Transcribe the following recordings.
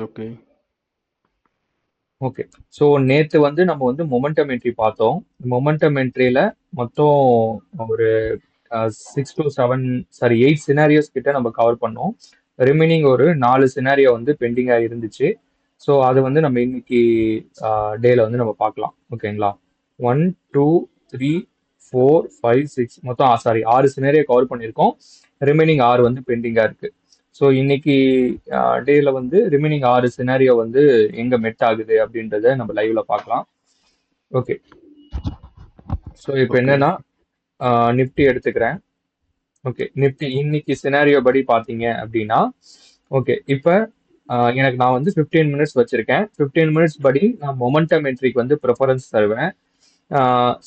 Okay. Okay. So நேத்து வந்து நம்ம வந்து மொமெண்டம் என்ட்ரி பார்த்தோம். மொமெண்டம் என்ட்ரியில மொத்தம் ஒரு 6 டு 7 சாரி 8 சினாரியோஸ் கிட்ட நம்ம கவர் பண்ணோம். ரிமைனிங் ஒரு 4 சினாரியோ வந்து பெண்டிங்கா இருந்துச்சு. ஸோ அது வந்து நம்ம இன்னைக்கு டேல வந்து நம்ம பார்க்கலாம். ஓகேங்களா? 1, 2, 3, 4, 5, 6 மொத்தம் சாரி 6 சினாரியோ கவர் பண்ணியிருக்கோம். ரிமைனிங் 6 வந்து பெண்டிங்கா இருக்கு. ஸோ இன்னைக்கு டேல வந்து ரிமைனிங் 6 சினாரியோ வந்து எங்க மெட் ஆகுது அப்படின்றத நம்ம லைவ்ல பார்க்கலாம். ஓகே. ஸோ இப்போ ஓகே. என்னன்னா நிப்டி எடுத்துக்கிறேன். ஓகே. நிப்டி இன்னைக்கு சினாரியோ படி பார்த்தீங்க அப்படின்னா ஓகே. இப்போ எனக்கு நான் வந்து 15 மினிட்ஸ் வச்சிருக்கேன். 15 மினிட்ஸ் படி நான் மொமெண்டம் என்ட்ரிக்கு வந்து ப்ரிஃபரன்ஸ் தருவேன்.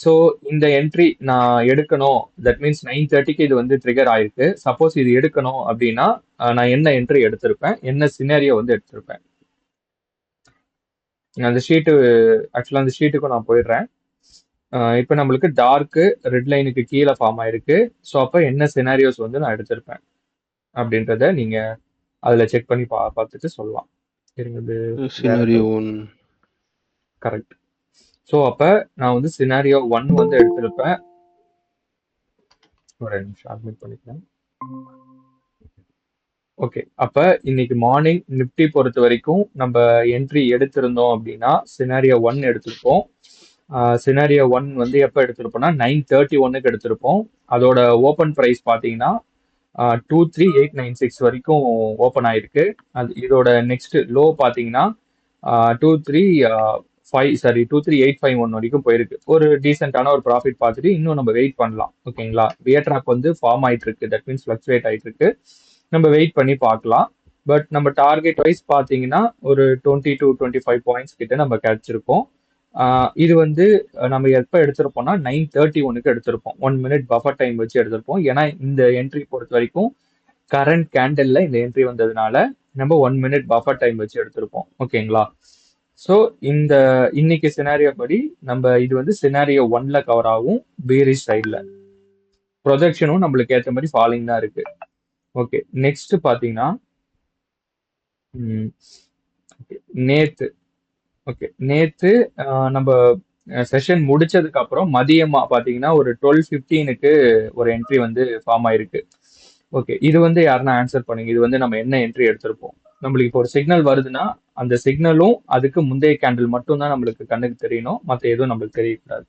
ஸோ இந்த என்ட்ரி நான் எடுக்கணும். தட் மீன்ஸ் 9:30க்கு இது வந்து ட்ரிகர் ஆயிருக்கு. சப்போஸ் இது எடுக்கணும் அப்படின்னா நான் என்ன என்ட்ரி எடுத்திருப்பேன், என்ன சினாரியோ வந்து எடுத்திருப்பேன். அந்த ஷீட்டு ஆக்சுவலாக அந்த ஷீட்டுக்கும் நான் போயிடுறேன். இப்போ நம்மளுக்கு டார்க்கு ரெட் லைனுக்கு கீழே ஃபார்ம் ஆயிருக்கு. ஸோ அப்போ என்ன சினாரியோஸ் வந்து நான் எடுத்திருப்பேன் அப்படின்றத நீங்க அதுல செக் பண்ணி பார்த்துட்டு சொல்லலாம். இருங்க இது வேற சினாரியோ ஏதாவது 1. கரெக்ட். ஸோ அப்ப நான் வந்து சினாரியோ 1 வந்து எடுத்திருப்பேன். ஒரு நிமிஷம் அட்மிட் பண்ணிக்கிறேன். ஓகே. அப்ப இன்னைக்கு மார்னிங் நிப்டி பொறுத்த வரைக்கும் நம்ம என்ட்ரி எடுத்திருந்தோம் அப்படின்னா சினாரியோ 1 எடுத்திருப்போம். சினாரியோ 1 வந்து எப்போ எடுத்திருப்போம்னா 9:31க்கு எடுத்திருப்போம். அதோட ஓப்பன் ப்ரைஸ் பார்த்தீங்கன்னா 23896 வரைக்கும் ஓப்பன் ஆயிருக்கு. அது இதோட நெக்ஸ்ட் லோ பார்த்தீங்கன்னா 235 சாரி 23851 வரைக்கும் போயிருக்கு. ஒரு டீசென்டான ஒரு ப்ராஃபிட் பார்த்துட்டு இன்னும் நம்ம வெயிட் பண்ணலாம். ஓகேங்களா? பியர் ட்ராப் வந்து ஃபார்ம் ஆயிட்டு இருக்கு. தட் மீன்ஸ் ஃபிளக்சுவேட் ஆயிட்டு இருக்கு. நம்ம வெயிட் பண்ணி பார்க்கலாம். பட் நம்ம டார்கெட் வைஸ் பார்த்தீங்கன்னா ஒரு 20 டு 25 பாயிண்ட்ஸ் கிட்ட நம்ம கிடைச்சிருக்கோம். இது வந்து நம்ம எப்போ எடுத்திருப்போம்னா 9:31க்கு எடுத்திருப்போம். 1 மினிட் பஃபர் டைம் வச்சு எடுத்திருப்போம். ஏன்னா இந்த என்ட்ரி பொறுத்த வரைக்கும் கரண்ட் கேண்டல்ல இந்த என்ட்ரி வந்ததுனால நம்ம 1 மினிட் பஃபர் டைம் வச்சு எடுத்திருப்போம். ஓகேங்களா? ஸோ இந்த இன்னைக்கு சினாரியோ படி நம்ம இது வந்து சினாரியோ 1ல கவர் ஆகும் பீரிஷ் சைட்ல. ப்ரொஜெக்ஷனும் நம்மளுக்கு ஏற்ற மாதிரி ஃபாலிங் தான் இருக்கு. ஓகே. நெக்ஸ்ட் பாத்தீங்கன்னா ம், okay. நேத்து ஓகே நேத்து நம்ம செஷன் முடிச்சதுக்கு அப்புறம் மதியமா பாத்தீங்கன்னா ஒரு 12:15க்கு ஒரு என்ட்ரி வந்து ஃபார்ம் ஆயிருக்கு. ஓகே. இது வந்து யாருன்னா ஆன்சர் பண்ணுங்க. இது வந்து நம்ம என்ன என்ட்ரி எடுத்திருப்போம்? நம்மளுக்கு இப்போ ஒரு சிக்னல் வருதுன்னா அந்த சிக்னலும் அதுக்கு முந்தைய கேண்டில் மட்டும் தான் நம்மளுக்கு கண்ணுக்கு தெரியணும். மத்த எதுவும் நம்மளுக்கு தெரியக்கூடாது.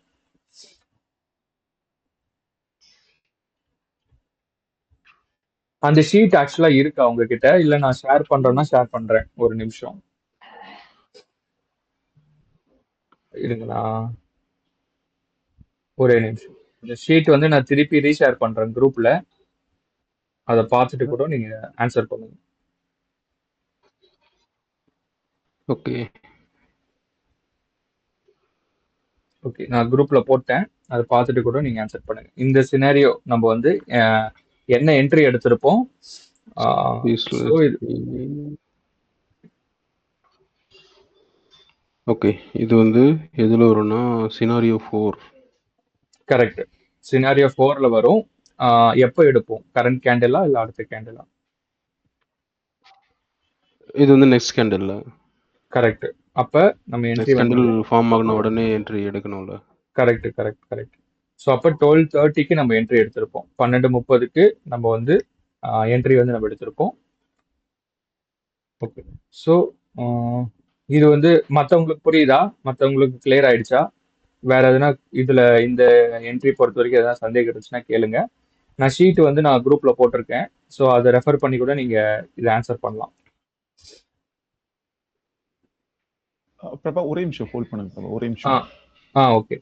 அந்த ஷீட் ஆக்சுவலா இருக்கா உங்ககிட்ட? இல்ல நான் ஷேர் பண்றேன்னா ஷேர் பண்றேன். ஒரு நிமிஷம் இருங்களா? ஒரே நிமிஷம். இந்த ஷீட் வந்து நான் திருப்பி ரீஷேர் பண்றேன் குரூப்ல. அதை பார்த்துட்டு கூட நீங்க ஆன்சர் பண்ணுங்க. ஓகே. ஓகே. நான் குரூப்ல போட்டேன். அதை பார்த்துட்டு கூட நீங்க ஆன்சர் பண்ணுங்க. இந்த சினாரியோ நம்ம வந்து என்ன என்ட்ரி எடுத்திருப்போம்? So useless. இது ஓகே. இது வந்து எதுல வரும்னா சினாரியோ 4. கரெக்ட். சினாரியோ 4ல வரும். எப்போ எடுப்போம்? கரண்ட் கேண்டிலா இல்ல அடுத்த கேண்டிலா? இது வந்து நெக்ஸ்ட் கேண்டில்ல. கரெக்ட். அப்ப நம்ம என்ட்ரி நெக்ஸ்ட் கேண்டில் வந்தது ஃபார்ம் ஆகுன உடனே என்ட்ரி எடுக்கணும்ல. Correct correct correct. ஸோ அப்போ 12:30க்கு நம்ம என்ட்ரி எடுத்திருப்போம். 12:30க்கு நம்ம வந்து என்ட்ரி வந்து நம்ம எடுத்திருப்போம். ஓகே. ஸோ இது வந்து மற்றவங்களுக்கு புரியுதா? மற்றவங்களுக்கு கிளியர் ஆயிடுச்சா? வேற எதுனா இதுல இந்த என்ட்ரி பொறுத்த வரைக்கும் எதனா சந்தேகம் இருந்துச்சுன்னா கேளுங்க. நான் குரூப்ல போட்டிருக்கேன். ஸோ அதை ரெஃபர் பண்ணி கூட நீங்க இதை ஆன்சர் பண்ணலாம். பிரபா ஒரே நிமிஷம் ஹோல்ட் பண்ணுங்க பிரபா, ஒரே ஆ நிமிஷம். ஆ ஓகே.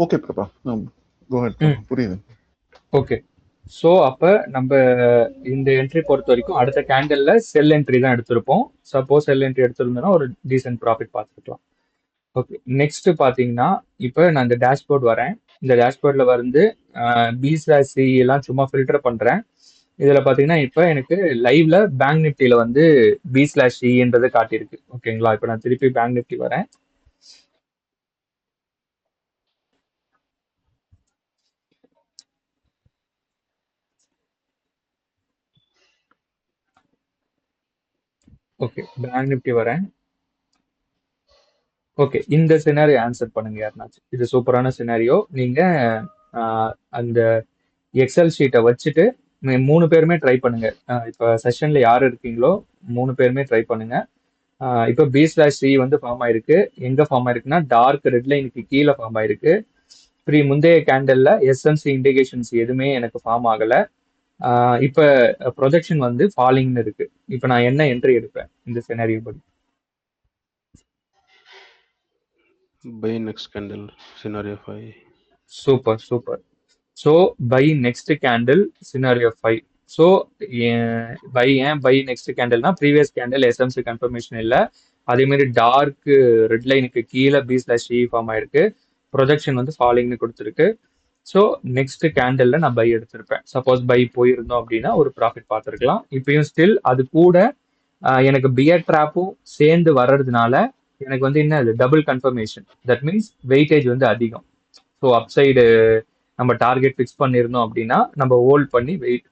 ஓகே பிரபா. கோ ஹெட் ம் பிரபா. புரியுது. ஓகே. ஸோ அப்போ நம்ம இந்த என்ட்ரி பொறுத்த வரைக்கும் அடுத்த கேண்டல்ல செல் என்ட்ரி தான் எடுத்திருப்போம். சப்போஸ் செல் என்ட்ரி எடுத்திருந்தோம்னா ஒரு டீசென்ட் ப்ராஃபிட் பார்த்துருக்கலாம். ஓகே, நெக்ஸ்ட் பார்த்தீங்கன்னா இப்போ நான் இந்த டேஷ்போர்ட் வரேன். இந்த டேஷ்போர்டில் வந்து பி/சி எல்லாம் சும்மா ஃபில்டர் பண்ணுறேன். இதில் பார்த்தீங்கன்னா இப்போ எனக்கு லைவ்ல பேங்க் நிஃப்டியில் வந்து பி/சின்றது காட்டியிருக்கு. ஓகேங்களா, இப்போ நான் திருப்பி பேங்க் நிஃப்டி வரேன். ஓகே, பேங்க் நிஃப்டி வரேன். ஓகே, இந்த சினாரியோ ஆன்சர் பண்ணுங்க யாருனாச்சும். இது சூப்பரான சினாரியோ. நீங்க அந்த எக்ஸல் ஷீட்டை வச்சுட்டு 3 பேருமே ட்ரை பண்ணுங்க. இப்போ செஷன்ல யார் இருக்கீங்களோ 3 பேருமே ட்ரை பண்ணுங்க. இப்போ பி/சி வந்து ஃபார்ம் ஆயிருக்கு. எங்க ஃபார்ம் ஆயிருக்குன்னா டார்க் ரெட் லைனுக்கு கீழே ஃபார்ம் ஆயிருக்கு. முந்தைய கேண்டல்ல எஸ்எம்சி இண்டிகேஷன்ஸ் எதுவுமே எனக்கு ஃபார்ம் ஆகல. இப்போ ப்ரொஜெக்ஷன் வந்து ஃபாலிங்னு இருக்கு. இப்போ நான் என்ன என்ட்ரி எடுப்பேன் இந்த சினாரியோ படி? Buy next candle, scenario 5. Super super. So by next candle scenario 5. So by நெக்ஸ்ட் கேண்டில்னா ப்ரீவியஸ் கேண்டில் எஸ்எம்சி கன்ஃபர்மேஷன் இல்லை. அதே மாதிரி டார்க் ரெட் லைனுக்கு கீழே பி/சி ஃபார்ம் ஆயிருக்கு. ப்ரொஜெக்ஷன் வந்து ஃபாலிங்னு கொடுத்துருக்கு. ஸோ நெக்ஸ்ட் கேண்டில்ல நான் பை எடுத்திருப்பேன். சப்போஸ் பை போயிருந்தோம் அப்படின்னா ஒரு ப்ராஃபிட் பார்த்துருக்கலாம். இப்பயும் ஸ்டில் அது கூட எனக்கு பியர் ட்ராப்பும் சேர்ந்து வர்றதுனால எனக்கு வந்து என்ன அது double confirmation. That means weightage வந்து அதிகம். ஸோ அப்சைடு நம்ம டார்கெட் ஃபிக்ஸ் பண்ணியிருந்தோம் அப்படின்னா நம்ம ஹோல்ட் பண்ணி வெயிட்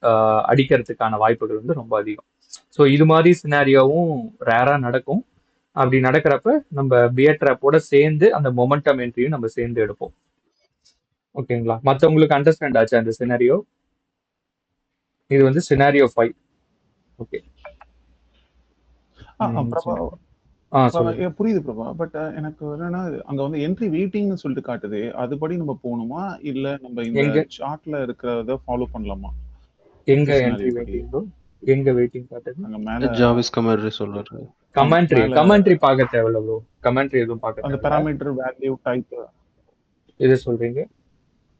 அடிக்கிறதுக்கான வாய்ப்புகள் வந்து ரொம்ப அதிகம். ஸோ இது மாதிரி சினாரியோவும் ரேராக நடக்கும். அப்படி நடக்கிறப்ப நம்ம பியர் ட்ராப்போட சேர்ந்து அந்த மொமெண்டம் என்ட்ரியும் நம்ம சேர்ந்து எடுப்போம். ஓகேங்களா, மற்றவங்களுக்கு அண்டர்ஸ்டாண்ட் ஆச்சு அந்த சினாரியோ? இது வந்து சினாரியோ 5. ஓகே. பிரபா சொல்லுங்க. புரியுது பிரபா. பட் எனக்கு என்னன்னா அங்க வந்து என்ட்ரி வெயிட்டிங்னு சொல்லிட்டு காட்டுது. அதுபடி நம்ம போகணுமா இல்ல நம்ம இந்த எங்க சார்ட்ல இருக்கிறத ஃபாலோ பண்ணலாமா? எங்க என்ட்ரி வெயிட்டிங்கோ? எங்க வெயிட்டிங் காட்டுது? அங்க மேல ஜாவிஸ் கமெண்ட்ரி சொல்றாரு. கமெண்ட்ரி பார்க்க தேவையில்ல ப்ரோ. கமெண்ட்ரி எதுவும் பார்க்க அந்த தேவையில்ல. பாராமீட்டர் வேல்யூ டைப் எது சொல்றீங்க?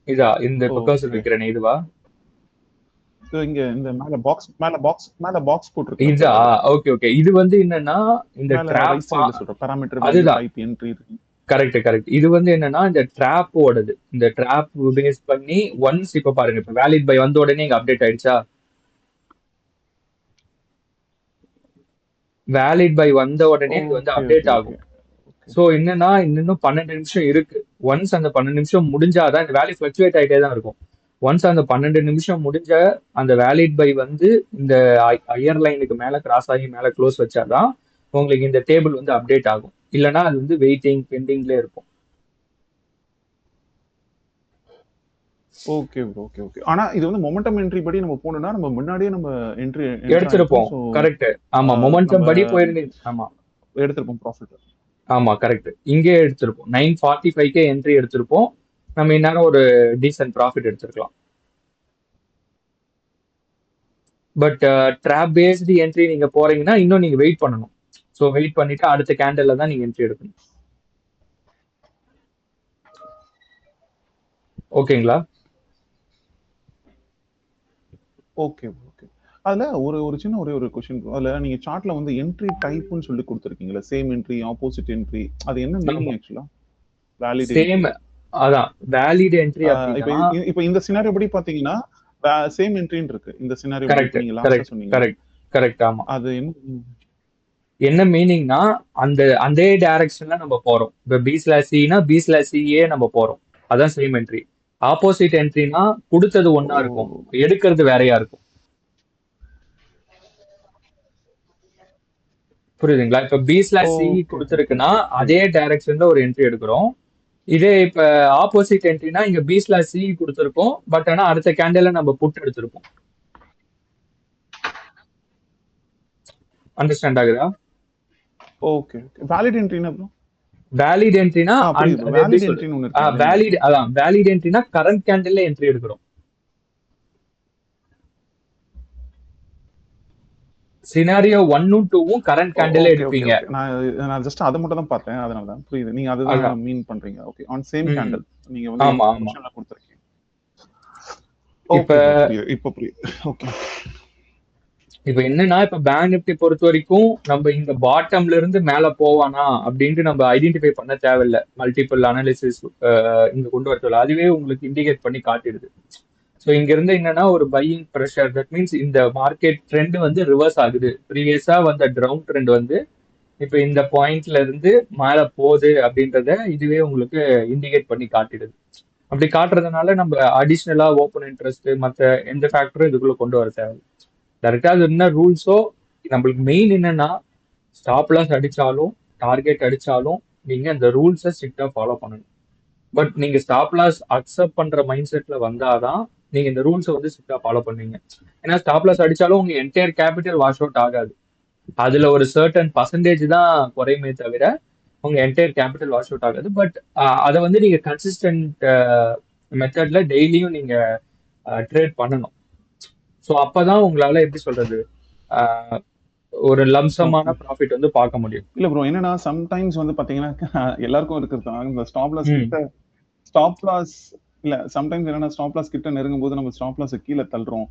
இதா இந்த கர்சர் ஓகே. வைக்கிறேன் இதுவா? இங்க இந்த மேல பாக்ஸ் போட்டுருக்கு. இதா? Okay okay. இது வந்து என்னன்னா இந்த மேல ட்ராப் ரைட் சைடுல சொல்றேன். பாராமீட்டர் வேல்யூ அதுதான் டைப் என்ட்ரி இருக்கு. கரெக்ட். இது வந்து என்னன்னா இந்த ட்ராப் ஓடுது. இந்த ட்ராப் பேஸ் பண்ணி ஒன்ஸ் இப்ப பாருங்க, இப்ப வேலிட் பை வந்த உடனே இங்க அப்டேட் ஆயிடுச்சா? வேலிட் பை வந்த உடனே இது வந்து அப்டேட் ஆகும். ஸோ என்னன்னா இன்னும் 12 நிமிஷம் இருக்கு. ஒன்ஸ் அந்த 12 நிமிஷம் முடிஞ்சாதான் இந்த வேல்யூ ஃபிளக்சுவேட் ஆகிட்டே தான் இருக்கும். ஒன்ஸ் அந்த 12 நிமிஷம் முடிஞ்ச அந்த வேலிட் பை வந்து இந்த ஹையர் லைனுக்கு மேல கிராஸ் ஆகி மேல க்ளோஸ் வச்சாதான் உங்களுக்கு இந்த டேபிள் வந்து அப்டேட் ஆகும். இல்லைன்னா அது வந்து வெயிட்டிங் பெண்டிங்ல இருக்கும். ஓகே ஆனா இது வந்து மொமெண்டம் என்ட்ரி படி நம்ம போனோம்னா நம்ம முன்னாடியே நம்ம என்ட்ரி எடுத்திருப்போம். கரெக்ட். ஆமா, மொமெண்டம் படி போயிருந்தீங்க. ஆமா, எடுத்திருப்போம் ப்ராஃபிட். ஆமா கரெக்ட். இங்கே எடுத்திருப்போம் 945K என்ட்ரி எடுத்திருப்போம். நம்ம இந்நேரம் ஒரு டீசன்ட் ப்ராஃபிட் எடுத்திருக்கலாம். பட் ட்ராப் பேஸ்டு என்ட்ரி நீங்க போறீங்கன்னா இன்னும் நீங்க வெயிட் பண்ணணும். ஸோ வெயிட் பண்ணிட்டு அடுத்த கேண்டல்ல தான் நீங்க என்ட்ரி எடுக்கணும். ஓகேங்களா? ஓகே அதுல ஒரு சின்ன ஒரே ஒரு क्वेश्चन. அதுல நீங்க சார்ட்ல வந்து என்ட்ரி டைப்னு சொல்லி கொடுத்திருக்கீங்கல, சேம் என்ட்ரி ஆப்போசிட் என்ட்ரி, அது என்ன மீனிங் ஆக்சுவலா? வேலிட் சேம் அதான் வேலிட் என்ட்ரி இப்போ அப்படினா இப்போ இந்த சினாரியோ படி பாத்தீங்கன்னா சேம் என்ட்ரின்னு இருக்கு. இந்த சினாரியோ படி நீங்க லாஸ்டா சொன்னீங்க. கரெக்ட். ஆமா, அது என்ன மீனிங்னா அந்த டைரக்ஷன்ல நம்ம போறோம். இப்போ B/Cனா B/CA நம்ம போறோம். அதான் சேம் என்ட்ரி. ஆப்போசிட் என்ட்ரினா கொடுத்தது ஒண்ணா இருக்கும், எடுக்கிறது வேறையா இருக்கும். புரியுதுங்களா? இப்ப B/C கொடுத்துருக்குன்னா அதே டைரக்ஷன்ல ஒரு என்ட்ரி எடுக்கிறோம். இதே இப்ப ஆப்போசிட் என்ட்ரினா இங்க B/C கொடுத்துருக்கோம். பட் ஆனா அடுத்த கேண்டில்ல நம்ம புட் எடுத்திருப்போம். அண்டர்ஸ்டாண்ட் ஆகுதா? ஓகே வேலிட் என்ட்ரினா ப்ரோ? வேலிட் என்ட்ரினா வேலிட் என்ட்ரினா கரண்ட் கேண்டில்ல என்ட்ரி எடுக்கிறோம். சினாரியோ 1ம் 2ம் கரண்ட் கேண்டிலே ஓகே ஓகே எடுப்பீங்க. ஓகே நான் ஜஸ்ட் அதை மட்டும் தான் பார்த்தேன், அதனால தான் புரியுது. நீங்க அதுதான் அதான். மீன் பண்றீங்க. ஓகே, ஆன் சேம் ம். கேண்டில் நீங்க வந்து ஆமா ஆமா. கொஸ்டின்ல கொடுத்துருக்கீங்க. இப்ப ஓகே ப்ரோ, புரியுது, இப்போ புரியுது. ஓகே இப்ப என்னன்னா, இப்ப பேங்க் நிப்டி பொறுத்த வரைக்கும் நம்ம இந்த பாட்டம்ல இருந்து மேல போவானா அப்படின்ட்டு நம்ம ஐடென்டிஃபை பண்ண தேவையில்ல. மல்டிபிள் அனாலிசிஸ் இங்க கொண்டு வரல, அதுவே உங்களுக்கு இண்டிகேட் பண்ணி காட்டிடுது. ஸோ இங்க இருந்து என்னன்னா ஒரு பையிங் ப்ரெஷர், தட் மீன்ஸ் இந்த மார்க்கெட் ட்ரெண்ட் வந்து ரிவர்ஸ் ஆகுது. ப்ரீவியஸா வந்த டவுன் ட்ரெண்ட் வந்து இப்ப இந்த பாயிண்ட்ல இருந்து மேல போகுது அப்படின்றத இதுவே உங்களுக்கு இண்டிகேட் பண்ணி காட்டிடுது. அப்படி காட்டுறதுனால நம்ம அடிஷ்னலா ஓப்பன் இன்ட்ரெஸ்ட் மற்ற எந்த ஃபேக்டரும் இதுக்குள்ள கொண்டு வர தேவை. டைரக்டா அது என்ன ரூல்ஸோ, நம்மளுக்கு மெயின் என்னன்னா ஸ்டாப் லாஸ் அடிச்சாலும் டார்கெட் அடிச்சாலும் நீங்க அந்த ரூல்ஸை ஸ்ட்ரிக்டா ஃபாலோ பண்ணணும். பட் நீங்க ஸ்டாப் லாஸ் அக்செப்ட் பண்ற மைண்ட் செட்ல வந்தாதான் நீங்க இந்த ரூல்ஸை வந்து ஸ்ட்ரிக்டா ஃபாலோ பண்ணுவீங்க. ஏன்னா ஸ்டாப் லாஸ் அடிச்சாலும் உங்க என்டையர் கேபிட்டல் வாஷ் அவுட் ஆகாது. அதுல ஒரு சர்டன் பர்சன்டேஜ் தான் குறையுமே தவிர உங்க என்டையர் கேபிட்டல் வாஷ் அவுட் ஆகாது. பட் அதை வந்து நீங்க கன்சிஸ்டன்ட் மெத்தட்ல டெய்லியும் நீங்க ட்ரேட் பண்ணணும். ஸோ அப்பதான் உங்களால எப்படி சொல்றது, ஆஹ் ஒரு லம்சமான ப்ராஃபிட் வந்து பார்க்க முடியும். இல்ல ப்ரோ, என்னன்னா சம்டைம்ஸ் வந்து பாத்தீங்கன்னா எல்லாருக்கும் இருக்கிறது தான் இந்த ஸ்டாப் லாஸ் கிட்ட. ஸ்டாப் லாஸ் இல்ல, சம்டைம்ஸ் என்னன்னா ஸ்டாப் லாஸ் கிட்ட நெருங்கும் போது நம்ம ஸ்டாப் லாஸ் கீழே தள்ளுறோம்.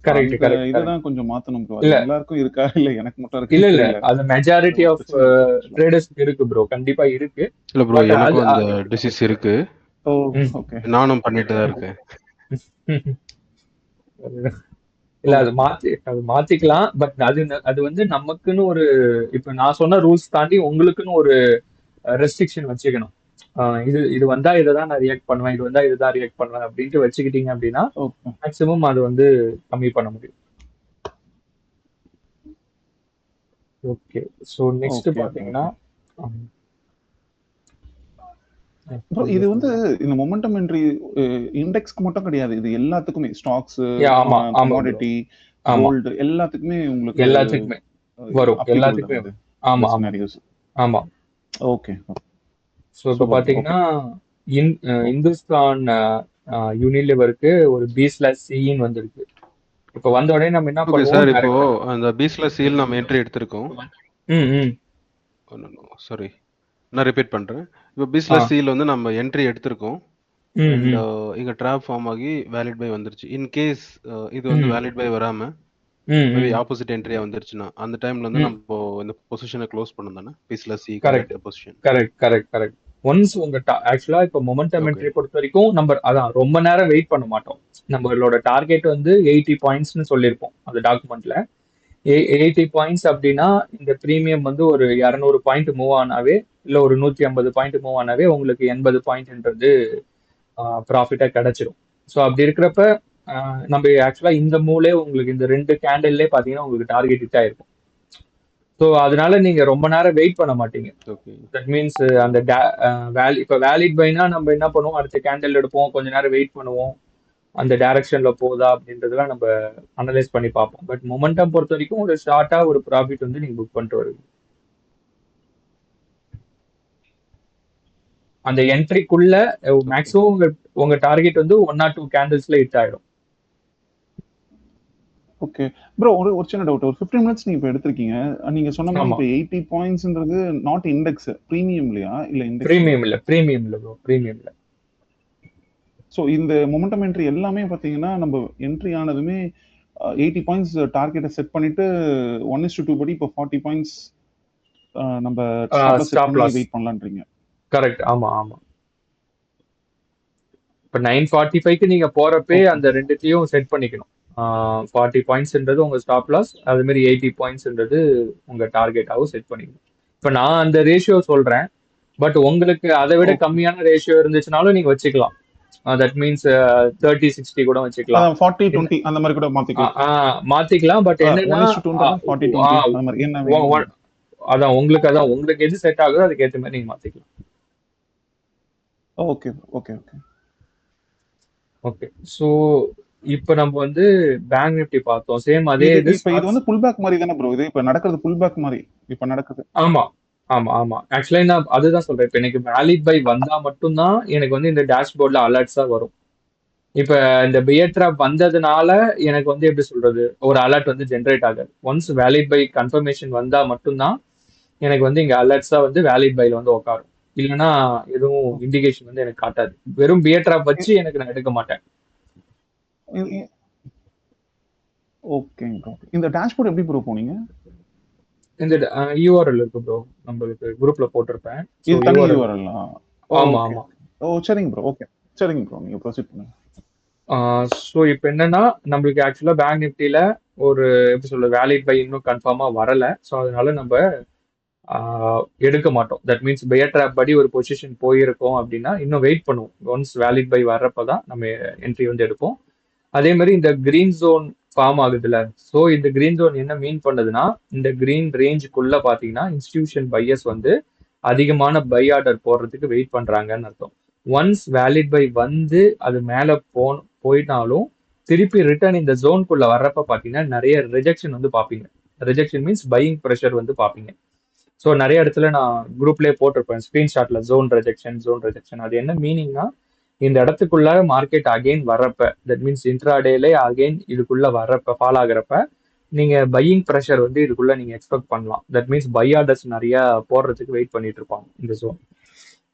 கரெக்ட் அந்த கரெக்ட். இததான் கொஞ்சம் மாத்தணும் ப்ரோ. இல்ல எல்லாருக்கும் இருக்கா இல்ல எனக்கு மட்டும் இருக்கு இல்ல இல்ல, தெரியல. அது மெஜாரிட்டி ஆஃப் ட்ரேடர்ஸ்க்கு இருக்கு ப்ரோ, கண்டிப்பா இருக்கு. இல்ல ப்ரோ, பட் அது எனக்கும் அந்த டிசீஸ் இருக்கு. ஓ ஓகே. நானும் பண்ணிட்டு தான் இருக்கேன். இல்ல அது மாத்திக்கலாம். பட் அது வந்து நமக்குன்னு ஒரு, இப்ப நான் சொன்ன ரூல்ஸ் தாண்டி உங்களுக்குன்னு ஒரு ரெஸ்ட்ரிக்ஷன் வச்சுக்கணும். இது வந்தா இதை தான் நான் ரியாக்ட் பண்ணுவேன், இது வந்தா இதுதான் ரியாக்ட் பண்ணுவேன் அப்படின்ட்டு வச்சுக்கிட்டீங்க அப்படின்னா ஓகே மேக்சிமம் அது வந்து கம்மி பண்ண முடியும். ஓகே, ஸோ நெக்ஸ்ட் ஓகே பாத்தீங்கன்னா ப்ரோ, இது வந்து இந்த மொமெண்டம் என்ட்ரி இண்டெக்ஸ்க்கு மட்டும் கிடையாது, இது எல்லாத்துக்குமே ஸ்டாக்ஸ், ஆமா ஆமா bro. கமாடிட்டி, ஆமா கோல்டு எல்லாத்துக்குமே உங்களுக்கு எல்லாத்துக்குமே வரும், applicable எல்லாத்துக்குமே தான் இது, ஆமா இந்த ஆமா scenarios. ஆமா. ஓகே ஸோ இப்போ பாத்தீங்கன்னா இந்துஸ்தான் யூனிலிவருக்கு ஒரு B/Cன்னு வந்திருக்கு. இப்போ வந்த உடனே நம்ம என்ன ஓகே சார், பண்ணுவோம், இப்போ அந்த B/Cல் நம்ம என்ட்ரி எடுத்திருக்கோம். சாரி, நான் ரிப்பீட் பண்றேன். இப்போ B/Cல் வந்து நம்ம என்ட்ரி எடுத்திருக்கோம். அண்ட் இங்க ட்ராப் ஃபார்ம் ஆகி வேலிட் பை வந்துருச்சு. இன் கேஸ் இது வந்து வேலிட் பை வராம மேபி ஆப்போசிட் என்ட்ரியா வந்துருச்சுன்னா அந்த டைம்ல வந்து நம்ம இந்த பொசிஷனை க்ளோஸ் பண்ணணும் தானே, B/C correct position. Correct correct correct. Once உங்க ஆக்சுவலா இப்போ மொமெண்டம் என்ட்ரி பொறுத்த வரைக்கும் நம்ம அதான் ரொம்ப நேரம் வெயிட் பண்ண மாட்டோம். நம்மளோட டார்கெட் வந்து 80 பாயிண்ட்ஸ்னு சொல்லியிருப்போம் அந்த டாக்குமெண்ட்ல. 80 பாயிண்ட்ஸ் அப்படின்னா இந்த ப்ரீமியம் வந்து ஒரு 200 பாயிண்ட் மூவ் ஆனாவே, இல்லை ஒரு 150 பாயிண்ட் மூவ் ஆனாவே உங்களுக்கு 80 பாயிண்ட்ன்றது ப்ராஃபிட்டா கிடைச்சிரும். ஸோ அப்படி இருக்கிறப்ப நம்ம ஆக்சுவலா இந்த மூவ்லே உங்களுக்கு இந்த 2 கேண்டில்லே பாத்தீங்கன்னா உங்களுக்கு டார்கெட் ஹிட் ஆயிருக்கும். ஸோ அதனால நீங்க ரொம்ப நேரம் வெயிட் பண்ண மாட்டீங்க. தட் மீன்ஸ் அந்த இப்போ வேலிட் பைனா நம்ம என்ன பண்ணுவோம், அடுத்த கேண்டில் எடுப்போம், கொஞ்ச நேரம் வெயிட் பண்ணுவோம், அந்த டைரக்ஷன்ல போதா அப்படின்றதெல்லாம் நம்ம அனலைஸ் பண்ணி பார்ப்போம். பட் மொமெண்டம் பொறுத்த வரைக்கும் ஒரு ஷார்ட்டா ஒரு ப்ராஃபிட் வந்து நீங்க புக் பண்ணிட்டு வருவீங்க. அந்த என்ட்ரிக்குள்ள மேக்ஸிமம் உங்க டார்கெட் வந்து 1 or 2 கேண்டில்ஸ்ல ஹிட் ஆயிடும். ஓகே ப்ரோ, ஒரு சின்ன டவுட். ஒரு 15 மினிட்ஸ் நீங்க இப்போ எடுத்திருக்கீங்க. நீங்க சொன்ன மாதிரி இப்போ 80 பாயிண்ட்ஸ்ன்றது நாட் இண்டெக்ஸ், பிரீமியம் இல்லையா? இல்ல இண்டெக்ஸ் பிரீமியம் இல்ல ப்ரோ, பிரீமியம் இல்ல. ஸோ இந்த மொமெண்டம் என்ட்ரி எல்லாமே பார்த்தீங்கன்னா நம்ம என்ட்ரி ஆனதுமே 80 பாயிண்ட்ஸ் டார்கெட்டை செட் பண்ணிட்டு 1:2 படி இப்போ 40 பாயிண்ட்ஸ் நம்ம ஸ்டாப் லாஸ் வெயிட் பண்ணலான்றீங்க. கரெக்ட், ஆமா ஆமா. இப்போ 9:45க்கு நீங்க போறப்பே அந்த ரெண்டுத்தையும் செட் பண்ணிக்கணும். 40 பாயிண்ட்ஸ்ன்றது உங்க ஸ்டாப் லாஸ், அது மாதிரி 80 பாயிண்ட்ஸ்ன்றது உங்க டார்கெட்டாகவும் செட் பண்ணிக்கணும். இப்போ நான் அந்த ரேஷியோ சொல்றேன், பட் உங்களுக்கு அதை விட கம்மியான ரேஷியோ இருந்துச்சுனாலும் நீங்க வச்சுக்கலாம். தட் மீன்ஸ் 30-60 கூட வச்சுக்கலாம், 40-20 அந்த மாதிரி கூட மாத்திக்கலாம். பட் என்னன்னா அதான் உங்களுக்கு எது செட் ஆகுதோ அதுக்கு ஏற்ற மாதிரி நீங்க மாத்திக்கலாம். Okay okay okay okay. So இப்போ நம்ம வந்து பேங்க் நிஃப்டி பார்த்தோம். சேம் அதே இது வந்து புல் பேக் மாதிரி தானே ப்ரோ? இது இப்போ நடக்கிறது புல் பேக் மாதிரி இப்போ நடக்குது. ஆமா ஆமா ஆமா. ஆக்சுவலா நான் அதுதான் சொல்றேன். இப்போ எனக்கு வேலிட் பை வந்தா மட்டும்தான் எனக்கு வந்து இந்த டேஷ்போர்ட்ல அலர்ட்ஸா வரும். இப்ப இந்த பியர் ட்ராப் வந்ததுனால எனக்கு வந்து எப்படி சொல்றது, ஒரு அலர்ட் வந்து ஜென்ரேட் ஆகுது. ஒன்ஸ் வேலிட் பை கன்ஃபர்மேஷன் வந்தா மட்டும்தான் எனக்கு வந்து இங்க அலர்ட்ஸா வந்து வேலிட் பைல வந்து உட்காரும். இல்லைன்னா எதுவும் இண்டிகேஷன் வந்து எனக்கு காட்டாது. வெறும் பியர் ட்ராப் வச்சு எனக்கு நான் எடுக்க மாட்டேன். Okay bro. இந்த டேஷ்போர்ட் எப்படி ப்ரோ போனீங்க? இந்த யூஆர்எல் இருக்கு ப்ரோ, நம்மளுக்கு குரூப்ல போட்டிருப்பேன். இது தனி யூஆர்எல். ஆமா ஆமா. ஓ சரிங்க ப்ரோ. ஓகே சரிங்க ப்ரோ, நீங்க ப்ரோசீட் பண்ணுங்க. ஸோ இப்போ என்னன்னா, நம்மளுக்கு ஆக்சுவலா பேங்க் நிஃப்டியில ஒரு எப்படி சொல்றது, வேலிட் பை இன்னும் கன்ஃபார்மா வரல. ஸோ அதனால நம்ம எடுக்க மாட்டோம். தட் மீன்ஸ் பியர் ட்ராப் படி ஒரு பொசிஷன் போயிருக்கோம் அப்படின்னா இன்னும் வெயிட் பண்ணுவோம். ஒன்ஸ் வேலிட் பை வர்றப்பதான் நம்ம என்ட்ரி வந்து எடுப்போம். அதே மாதிரி இந்த கிரீன் ஜோன் ஃபார்ம் ஆகுதுல்ல, ஸோ இந்த கிரீன் ஜோன் என்ன மீன் பண்ணுதுன்னா, இந்த கிரீன் ரேஞ்சுக்குள்ள பாத்தீங்கன்னா இன்ஸ்டிடியூஷன் பையர்ஸ் வந்து அதிகமான பை ஆர்டர் போடுறதுக்கு வெயிட் பண்றாங்கன்னு அர்த்தம். ஒன்ஸ் வேலிட் பை வந்து அது மேல போயிட்டாலும் திருப்பி ரிட்டர்ன் இந்த ஜோனுக்குள்ள வர்றப்ப பாத்தீங்கன்னா நிறைய ரிஜெக்ஷன் வந்து பாப்பீங்க. ரிஜெக்ஷன் மீன்ஸ் பையிங் ப்ரெஷர் வந்து பாப்பீங்க. ஸோ நிறைய இடத்துல நான் குரூப்லேயே போட்டிருப்பேன் ஸ்க்ரீன்ஷாட்ல, ஜோன் ரிஜெக்ஷன். அது என்ன மீனிங்னா, இந்த இடத்துக்குள்ள மார்க்கெட் அகைன் வரப்ப, தட் மீன்ஸ் இன்ட்ராடேலே அகைன் இதுக்குள்ள வரப்ப, ஃபால் ஆகுறப்ப நீங்க பையிங் ப்ரெஷர் வந்து இதுக்குள்ள நீங்க எக்ஸ்பெக்ட் பண்ணலாம். தட் மீன்ஸ் பை ஆர்டர்ஸ் நிறைய போடுறதுக்கு வெயிட் பண்ணிட்டு இருப்பாங்க இந்த ஜோன்.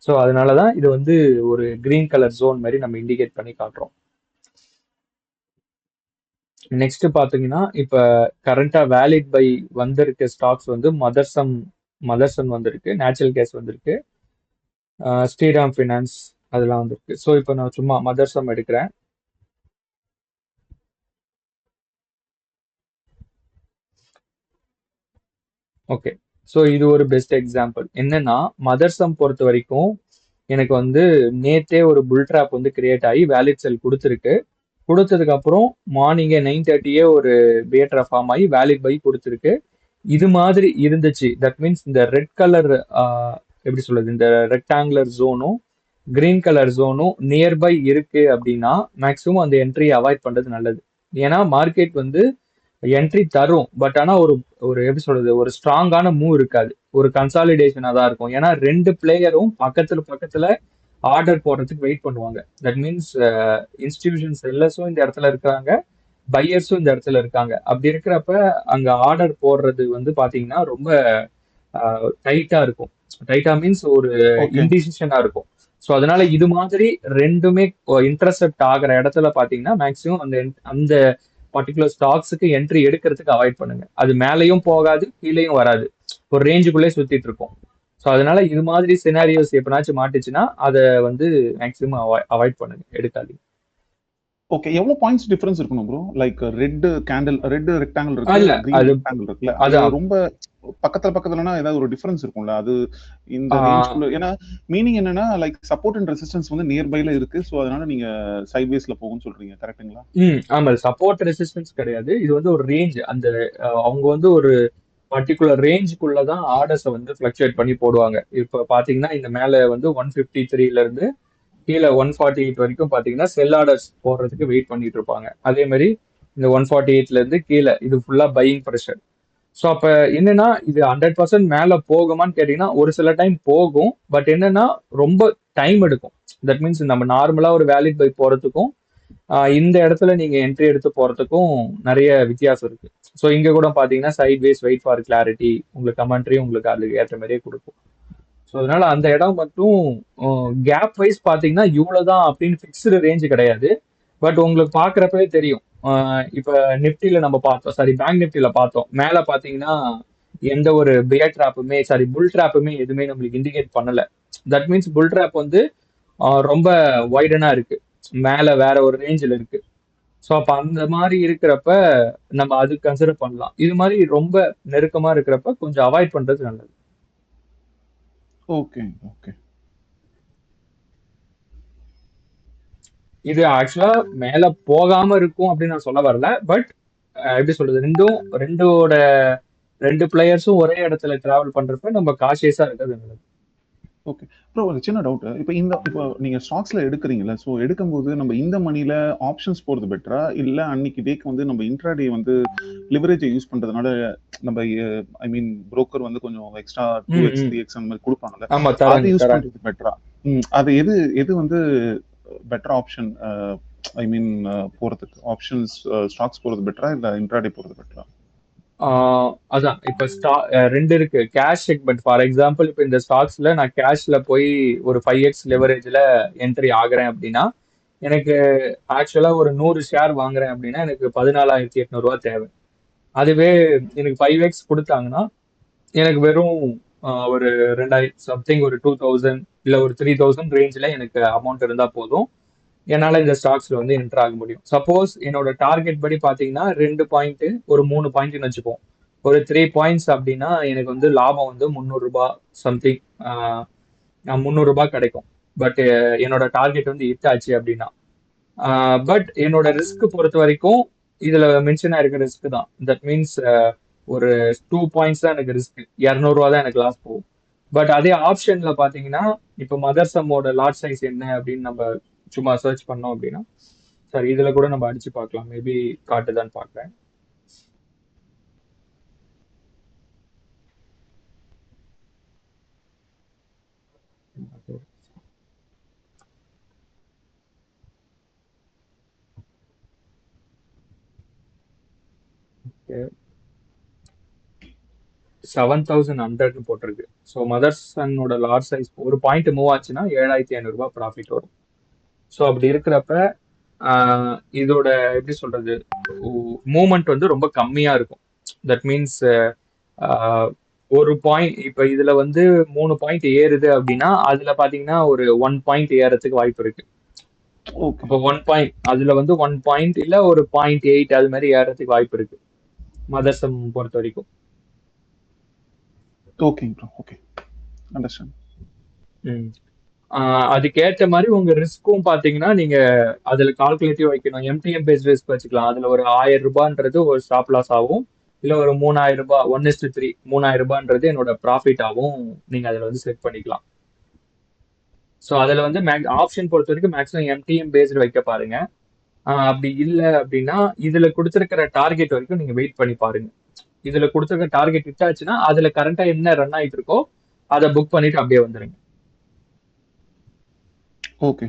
ஸோ அதனாலதான் இது வந்து ஒரு கிரீன் கலர் ஜோன் மாதிரி நம்ம இண்டிகேட் பண்ணி காட்டுறோம். நெக்ஸ்ட் பாத்தீங்கன்னா, இப்ப கரண்டா வேலிட் பை வந்திருக்க ஸ்டாக்ஸ் வந்து மதர்சன் வந்திருக்கு, நேச்சுரல் கேஸ் வந்திருக்கு, ஸ்ரீராம் ஃபினான்ஸ் அதெல்லாம் வந்திருக்கு. ஸோ இப்போ நான் சும்மா மதர்சம் எடுக்கிறேன். ஓகே, ஸோ இது ஒரு பெஸ்ட் எக்ஸாம்பிள். என்னன்னா, மதர்சம் பொறுத்த வரைக்கும் எனக்கு வந்து நேத்தே ஒரு புல் ட்ராப் வந்து கிரியேட் ஆகி வேலிட் செல் கொடுத்துருக்கு. கொடுத்ததுக்கு அப்புறம் மார்னிங்கே 9:30 ஒரு பியர் ஃபார்ம் ஆகி வேலிட் பை கொடுத்துருக்கு. இது மாதிரி இருந்துச்சு. தட் மீன்ஸ் இந்த ரெட் கலர் எப்படி சொல்றது, இந்த ரெக்டாங்குலர் ஜோனும் கிரீன் கலர் ஜோனும் நியர்பை இருக்கு அப்படின்னா மேக்ஸிமம் அந்த என்ட்ரியை அவாய்ட் பண்றது நல்லது. ஏன்னா மார்க்கெட் வந்து என்ட்ரி தரும், பட் ஆனா ஒரு ஒரு எப்படி சொல்றது, ஒரு ஸ்ட்ராங்கான மூவ் இருக்காது, ஒரு கன்சாலிடேஷனா தான் இருக்கும். ஏன்னா ரெண்டு பிளேயரும் பக்கத்துல ஆர்டர் போடுறதுக்கு வெயிட் பண்ணுவாங்க. தட் மீன்ஸ் இன்ஸ்டிடியூஷன் செல்லர்ஸும் இந்த இடத்துல இருக்காங்க, பையர்ஸும் இந்த இடத்துல இருக்காங்க. அப்படி இருக்கிறப்ப அங்க ஆர்டர் போடுறது வந்து பாத்தீங்கன்னா ரொம்ப டைட்டா இருக்கும். டைட்டா மீன்ஸ் ஒரு இன்டிசிஷனா இருக்கும். ஸோ அதனால இது மாதிரி ரெண்டுமே இன்டர்செப்ட் ஆகிற இடத்துல பாத்தீங்கன்னா மேக்சிமம் அந்த பர்டிகுலர் ஸ்டாக்ஸுக்கு என்ட்ரி எடுக்கிறதுக்கு அவாய்ட் பண்ணுங்க. அது மேலேயும் போகாது, கீழேயும் வராது, ஒரு ரேஞ்சுக்குள்ளே சுத்திட்டு இருக்கும். ஸோ அதனால இது மாதிரி சினாரியோஸ் எப்பனாச்சும் மாட்டுச்சுன்னா அதை வந்து மேக்சிமம் அவாய்ட் பண்ணுங்க, எடுக்காதீங்க. ஓகே, எவ்வளவு பாயிண்ட்ஸ் டிஃபரன்ஸ் இருக்கணும் ப்ரோ? லைக் ரெட் ரெக்டாங்கிள் இருக்கு, கிரீன் ரெக்டாங்கிள் இருக்குல்ல, அது ரொம்ப பக்கத்துலனா ஏதாவது ஒரு டிஃபரன்ஸ் இருக்கும்ல, அது இந்த ரேஞ்சுக்குள்ள. ஏன்னா மீனிங் என்னன்னா, லைக் சப்போர்ட் அண்ட் ரெசிஸ்டன்ஸ் வந்து நியர்பைல இருக்கு, சோ அதனால நீங்க சைட்வேஸ்ல போகும்னு சொல்றீங்க, கரெக்ட்டுங்களா? ஆமா, சப்போர்ட் ரெசிஸ்டன்ஸ் கிடையாது, இது வந்து ஒரு ரேஞ்ச். அந்த அவங்க வந்து ஒரு பர்டிகுலர் ரேஞ்சுக்குள்ளதான் ஆர்டர்ஸை வந்து ஃபிளக்சுவேட் பண்ணி போடுவாங்க. இப்ப பாத்தீங்கன்னா இந்த மேல வந்து 153ல இருந்து கீழே 148 வரைக்கும் பாத்தீங்கன்னா செல் ஆர்டர்ஸ் போடுறதுக்கு வெயிட் பண்ணிட்டு இருப்பாங்க. அதே மாதிரி இந்த 148ல இருந்து கீழே இது ஃபுல்லா பையிங் ப்ரெஷர். ஸோ அப்ப என்னன்னா, இது 100% மேல போகுமான்னு கேட்டீங்கன்னா ஒரு சில டைம் போகும், பட் என்னன்னா ரொம்ப டைம் எடுக்கும். தட் மீன்ஸ் நம்ம நார்மலா ஒரு வேலிட் பை போறதுக்கும் இந்த இடத்துல நீங்க என்ட்ரி எடுத்து போறதுக்கும் நிறைய வித்தியாசம் இருக்கு. ஸோ இங்க கூட பாத்தீங்கன்னா சைட்வேஸ் வெயிட் ஃபார் கிளாரிட்டி, உங்களுக்கு கமெண்ட்ரி உங்களுக்கு அதுக்கு ஏற்ற மாதிரியே கொடுக்கும். ஸோ அதனால அந்த இடம் மட்டும் கேப் வைஸ் பாத்தீங்கன்னா இவ்வளவுதான் அப்படின்னு ஃபிக்ஸ்டு ரேஞ்சு கிடையாது. பட் உங்களுக்கு பாக்குறப்பவே தெரியும். இப்ப நிப்டில நம்ம பார்த்தோம், சாரி பேங்க் நிப்டில பார்த்தோம், மேல பாத்தீங்கன்னா எந்த ஒரு பியர் ட்ராப்புமே புல் ட்ராப்புமே எதுவுமே நம்மளுக்கு இண்டிகேட் பண்ணல. தட் மீன்ஸ் புல் ட்ராப் வந்து ரொம்ப வைடனா இருக்கு, மேல வேற ஒரு ரேஞ்சில் இருக்கு. ஸோ அப்ப அந்த மாதிரி இருக்கிறப்ப நம்ம அது கன்சிடர் பண்ணலாம். இது மாதிரி ரொம்ப நெருக்கமா இருக்கிறப்ப கொஞ்சம் அவாய்ட் பண்றது நல்லது. Okay okay. இது ஆக்சுவலா மேல போகாம இருக்கும் அப்படின்னு நான் சொல்ல வரல, பட் எப்படி சொல்றது, ரெண்டு பிளேயர்ஸும் ஒரே இடத்துல டிராவல் பண்றப்ப நம்ம காஷியஸா இருக்கிறது நல்லது. ஓகே ப்ரோ, ஒரு சின்ன டவுட். இப்போ நீங்க ஸ்டாக்ஸ்ல எடுக்கிறீங்கல்ல, ஸோ எடுக்கும்போது நம்ம இந்த மணில ஆப்ஷன்ஸ் போறது பெட்டரா, இல்ல அன்னைக்கு டேக்கு வந்து நம்ம இன்ட்ராடே வந்து லிவரேஜை யூஸ் பண்றதுனால நம்ம ஐ மீன் புரோக்கர் வந்து கொஞ்சம் எக்ஸ்ட்ரா 2x 3x அந்த மாதிரி கொடுப்பாங்கல்ல, அது யூஸ் பண்றது பெட்டரா? அது எது வந்து பெட்டர் ஆப்ஷன் ஐ மீன் போறதுக்கு ஆப்ஷன்ஸ் ஸ்டாக்ஸ் போறது பெட்டரா இல்ல இன்ட்ராடே போறது பெட்டரா? அதான் இப்ப ரெண்டு இருக்கு. கேஷ் செக்மெண்ட் ஃபார் எக்ஸாம்பிள், இப்ப இந்த ஸ்டாக்ஸ்ல நான் கேஷ்ல போய் ஒரு 5x லெவரேஜ்ல என்ட்ரி ஆகுறேன் அப்படின்னா, எனக்கு ஆக்சுவலா ஒரு 100 ஷேர் வாங்குறேன் அப்படின்னா எனக்கு 14,800 ரூபாய் தேவை. அதுவே எனக்கு 5x கொடுத்தாங்கன்னா எனக்கு வெறும் ஒரு 2000 சம்திங், ஒரு 2000 இல்ல ஒரு 3000 ரேஞ்சில் எனக்கு அமௌண்ட் இருந்தா போதும், என்னால இந்த ஸ்டாக்ஸ்ல வந்து என்டர் ஆக முடியும். சப்போஸ் என்னோட டார்கெட் படி பாத்தீங்கன்னா 2 பாயிண்ட் ஒரு 3 பாயிண்ட்னு வச்சுப்போம். ஒரு 3 பாயிண்ட்ஸ் அப்படின்னா எனக்கு வந்து லாபம் வந்து 300 ரூபாய் சம்திங் 300 ரூபாய் கிடைக்கும். பட் என்னோட டார்கெட் வந்து ஹிட் ஆச்சு அப்படின்னா, பட் என்னோட ரிஸ்க் பொறுத்த வரைக்கும் இதுல மென்ஷன் ஆயிருக்க ரிஸ்க் தான். தட் மீன்ஸ் ஒரு 2 பாயிண்ட்ஸ் தான் எனக்கு ரிஸ்க், 200 ரூபா தான் எனக்கு லாஸ் போகும். பட் அதே ஆப்ஷன்ல பாத்தீங்கன்னா, இப்ப மதர்சம்மோட லாட் சைஸ் என்ன அப்படின்னு நம்ம சும்மா சர்ச் பண்ணோம் அப்படின்னா, சார் இதுல கூட நம்ம அடிச்சு பார்க்கலாம், மேபி காட்டுதான்னு பார்க்குறேன். ஓகே, 7100 போட்டிருக்கு. ஸோ மதர்சனோட லாட் சைஸ் ஒரு பாயிண்ட் மூவ் ஆச்சுன்னா 7500 ரூபாய் ப்ராஃபிட் வரும். ஸோ அப்படி இருக்கிறப்ப இதோட எப்படி சொல்றது, மூவ்மெண்ட் வந்து ரொம்ப கம்மியா இருக்கும். தட் மீன்ஸ் ஒரு பாயிண்ட் இப்ப இதுல வந்து 3 பாயிண்ட் ஏறுது அப்படின்னா அதுல பாத்தீங்கன்னா ஒரு 1 பாயிண்ட் ஏறதுக்கு வாய்ப்பு இருக்கு. அப்போ 1 பாயிண்ட் அதுல வந்து 1 பாயிண்ட் இல்ல ஒரு 0.8 அது மாதிரி ஏறதுக்கு வாய்ப்பு இருக்கு மதர்சம் பொறுத்த வரைக்கும். Okay, understand. அதுக்கேற்ற மாதிரி உங்க ரிஸ்க்கும் பாத்தீங்கன்னா நீங்க அதுல கால்குலேட்டிவ் வைக்கணும். எம்டிஎம் பேஸ்ட் ரிஸ்க் வச்சுக்கலாம். அதுல ஒரு 1000 ரூபான்றது ஒரு ஸ்டாப் லாஸ் ஆகும், இல்ல ஒரு 3000 ரூபாய் 1:3 3000 ரூபான்றது என்னோட ப்ராஃபிட் ஆகும். நீங்க அதுல வந்து செட் பண்ணிக்கலாம். ஸோ அதுல வந்து ஆப்ஷன் பொறுத்த வரைக்கும் மேக்ஸிமம் எம்டிஎம் பேஸ்டு வைக்க பாருங்க. அப்படி இல்லை அப்படின்னா இதுல கொடுத்துருக்கிற டார்கெட் வரைக்கும் நீங்க வெயிட் பண்ணி பாருங்க. இதுல கொடுத்துருக்க டார்கெட் ஹிட் ஆச்சுன்னா அதுல கரண்டா என்ன ரன் ஆயிட்டு இருக்கோ அதை புக் பண்ணிட்டு அப்படியே வந்துருங்க. ஓகே.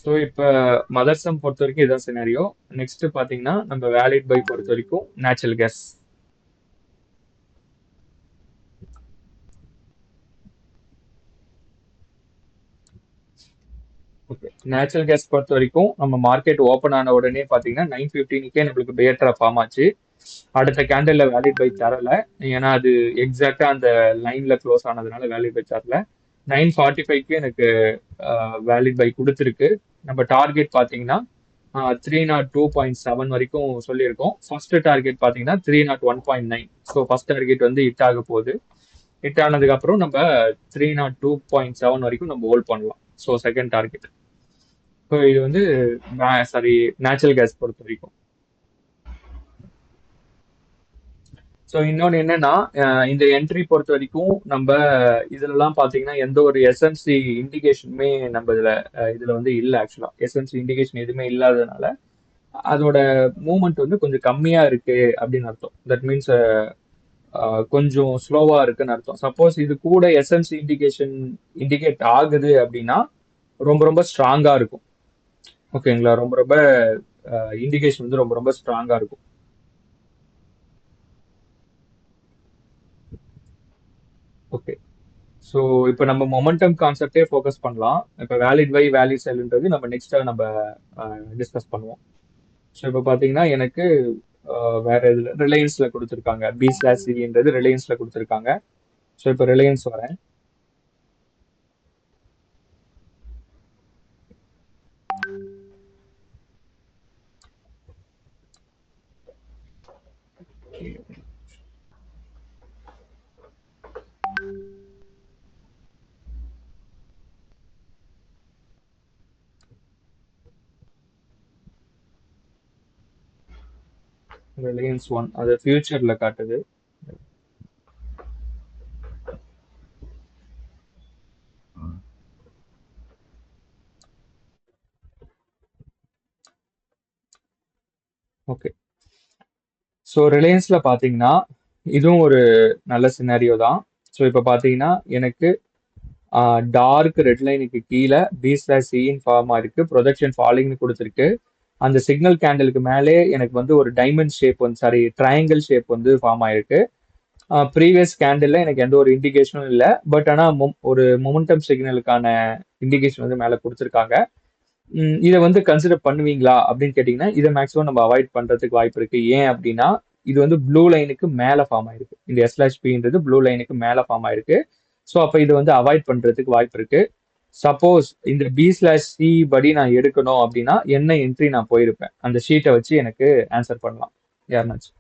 ஸோ இப்போ மதர்சம் பொறுத்த வரைக்கும் இதான் சினாரியோ. நெக்ஸ்ட் பாத்தீங்கன்னா நம்ம வேலிட் பை பொறுத்த வரைக்கும் natural gas. Okay, natural gas பொறுத்த வரைக்கும் நம்ம மார்க்கெட் ஓப்பன் ஆன உடனே பாத்தீங்கன்னா 9:15 நம்மளுக்கு பேட்டரா ஃபார்ம் ஆச்சு. அடுத்த கேண்டல்ல வேலிட் பை தரல, ஏன்னா அது எக்ஸாக்டா அந்த லைன்ல க்ளோஸ் ஆனதுனால வேலிட் பை தரல. 9:45 எனக்கு வேலிட் பை கொடுத்துருக்கு. நம்ம டார்கெட் பாத்தீங்கன்னா 302.7 வரைக்கும் சொல்லியிருக்கோம். ஃபர்ஸ்ட் டார்கெட் பாத்தீங்கன்னா 301.9. ஸோ ஃபர்ஸ்ட் டார்கெட் வந்து ஹிட் ஆக போகுது. ஹிட் ஆனதுக்கு அப்புறம் நம்ம 302.7 வரைக்கும் நம்ம ஹோல்ட் பண்ணலாம். So second target. ஸோ இது வந்து சாரி நேச்சுரல் கேஸ் பொறுத்த வரைக்கும். ஸோ இன்னொன்று என்னன்னா, இந்த என்ட்ரி பொறுத்த வரைக்கும் நம்ம இதுலலாம் பார்த்தீங்கன்னா எந்த ஒரு எஸ்என்சி இண்டிகேஷனுமே நம்ம இதுல வந்து இல்லை. ஆக்சுவலா எஸ்என்சி இண்டிகேஷன் எதுவுமே இல்லாததுனால அதோட மூவ்மெண்ட் வந்து கொஞ்சம் கம்மியா இருக்கு அப்படின்னு அர்த்தம். தட் மீன்ஸ் கொஞ்சம் ஸ்லோவா இருக்குன்னு அர்த்தம். சப்போஸ் இது கூட எஸ்என்சி இண்டிகேட் ஆகுது அப்படின்னா ரொம்ப ரொம்ப ஸ்ட்ராங்கா இருக்கும். ஓகேங்களா, ரொம்ப ரொம்ப இண்டிகேஷன் வந்து ரொம்ப ரொம்ப ஸ்ட்ராங்கா இருக்கும். ஓகே, ஸோ இப்போ நம்ம மொமெண்டம் கான்செப்டே ஃபோக்கஸ் பண்ணலாம். இப்போ வேலிட் பை வேலிட் செல்ன்றது நம்ம நெக்ஸ்ட்டாக நம்ம டிஸ்கஸ் பண்ணுவோம். ஸோ இப்போ பார்த்தீங்கன்னா எனக்கு வேற இதில் ரிலையன்ஸில் கொடுத்துருக்காங்க. B/Cன்றது ரிலையன்ஸில் கொடுத்துருக்காங்க. ஸோ இப்போ ரிலையன்ஸ் வரேன். ரிலையன்ஸ் 1 அது ஃபியூச்சர்ல காட்டுது. ஓகே, ஸோ ரிலையன்ஸ்ல பார்த்தீங்கன்னா இதுவும் ஒரு நல்ல சினாரியோ தான். ஸோ இப்போ பார்த்தீங்கன்னா எனக்கு டார்க் ரெட் லைனுக்கு கீழே B/Cன்னு ஃபார்ம் ஆயிருக்கு, ப்ரொஜெக்ஷன் ஃபாலிங்னு கொடுத்துருக்கு. அந்த சிக்னல் கேண்டலுக்கு மேலே எனக்கு வந்து ஒரு டைமண்ட் ஷேப் வந்து சாரி ட்ரையாங்கிள் ஷேப் வந்து ஃபார்ம் ஆயிருக்கு. ப்ரீவியஸ் கேண்டில்ல எனக்கு எந்த ஒரு இண்டிகேஷனும் இல்லை, பட் ஆனால் ஒரு மொமெண்டம் சிக்னலுக்கான இண்டிகேஷன் வந்து மேலே கொடுத்துருக்காங்க. இதை வந்து கன்சிடர் பண்ணுவீங்களா அப்படின்னு கேட்டிங்கன்னா இதை மேக்ஸிமம் நம்ம அவாய்ட் பண்ணுறதுக்கு வாய்ப்பு இருக்கு. ஏன் அப்படின்னா இது வந்து ப்ளூ லைனுக்கு மேலே ஃபார்ம் ஆயிருக்கு. இந்த S/Pன்றது ப்ளூ லைனுக்கு மேலே ஃபார்ம் ஆயிருக்கு. ஸோ அப்போ இதை வந்து அவாய்ட் பண்ணுறதுக்கு வாய்ப்பு இருக்கு. சப்போஸ் இந்த B/C படி நான் எடுக்கணும் அப்படின்னா என்ன என்ட்ரி நான் போயிருப்பேன், அந்த ஷீட்டை வச்சு எனக்கு ஆன்சர் பண்ணலாம் யாருனாச்சும்.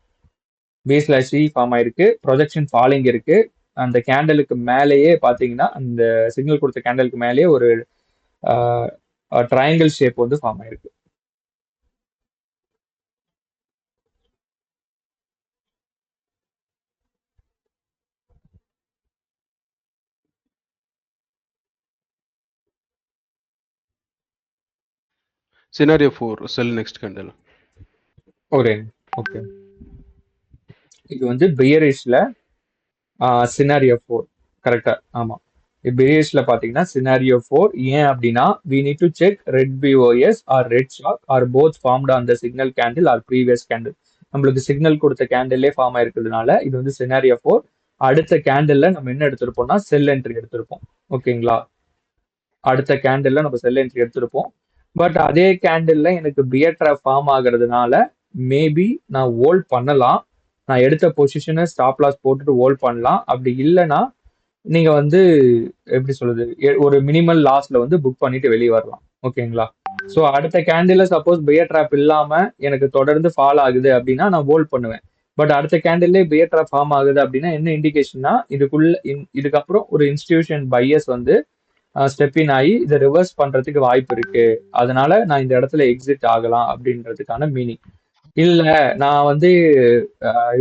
B/C ஃபார்ம் ஆயிருக்கு, ப்ரொஜெக்ஷன் ஃபாலிங் இருக்கு, அந்த கேண்டலுக்கு மேலேயே பார்த்தீங்கன்னா அந்த சிக்னல் கொடுத்த கேண்டலுக்கு மேலேயே ஒரு ட்ரையாங்கிள் ஷேப் வந்து ஃபார்ம் ஆயிருக்கு. Scenario 4, sell next candle. Okay. இது வந்து பியரிஷ்ல சினாரியோ 4 கரெக்டா? ஆமா, பியரிஷ்ல பாத்தீங்கன்னா சினாரியோ 4. ஏன் அப்படின்னா we need to check red BOS or red shock or both formed on the signal candle or previous candle. நம்மளுக்கு சிக்னல் கொடுத்த கேண்டில்லே ஃபார்ம் ஆயிருக்கிறதுனால இது வந்து சினாரியோ 4. அடுத்த கேண்டில்ல நம்ம என்ன எடுத்திருப்போம்னா செல் என்ட்ரி எடுத்திருப்போம். ஓகேங்களா, அடுத்த கேண்டில்ல நம்ம செல் என்ட்ரி எடுத்திருப்போம். பட் அதே கேண்டில்ல எனக்கு பியர் ட்ராப் ஃபார்ம் ஆகுறதுனால மேபி நான் ஹோல்ட் பண்ணலாம். நான் எடுத்த பொசிஷனை ஸ்டாப் லாஸ் போட்டுட்டு ஹோல்ட் பண்ணலாம். அப்படி இல்லைன்னா நீங்க வந்து எப்படி சொல்றது, ஒரு மினிமல் லாஸ்ல வந்து புக் பண்ணிட்டு வெளியே வரலாம். ஓகேங்களா, ஸோ அடுத்த கேண்டில்ல சப்போஸ் பியர் ட்ராப் இல்லாம எனக்கு தொடர்ந்து ஃபால் ஆகுது அப்படின்னா நான் ஹோல்ட் பண்ணுவேன். பட் அடுத்த கேண்டில்லே பியர் ட்ராப் ஃபார்ம் ஆகுது அப்படின்னா என்ன இண்டிகேஷன்னா இதுக்கப்புறம் ஒரு இன்ஸ்டிடியூஷன் பையர்ஸ் வந்து ஸ்டெப் இன் ஆகி இதை ரிவர்ஸ் பண்றதுக்கு வாய்ப்பு இருக்கு, அதனால நான் இந்த இடத்துல எக்ஸிட் ஆகலாம் அப்படின்றதுக்கான மீனிங். இல்ல நான் வந்து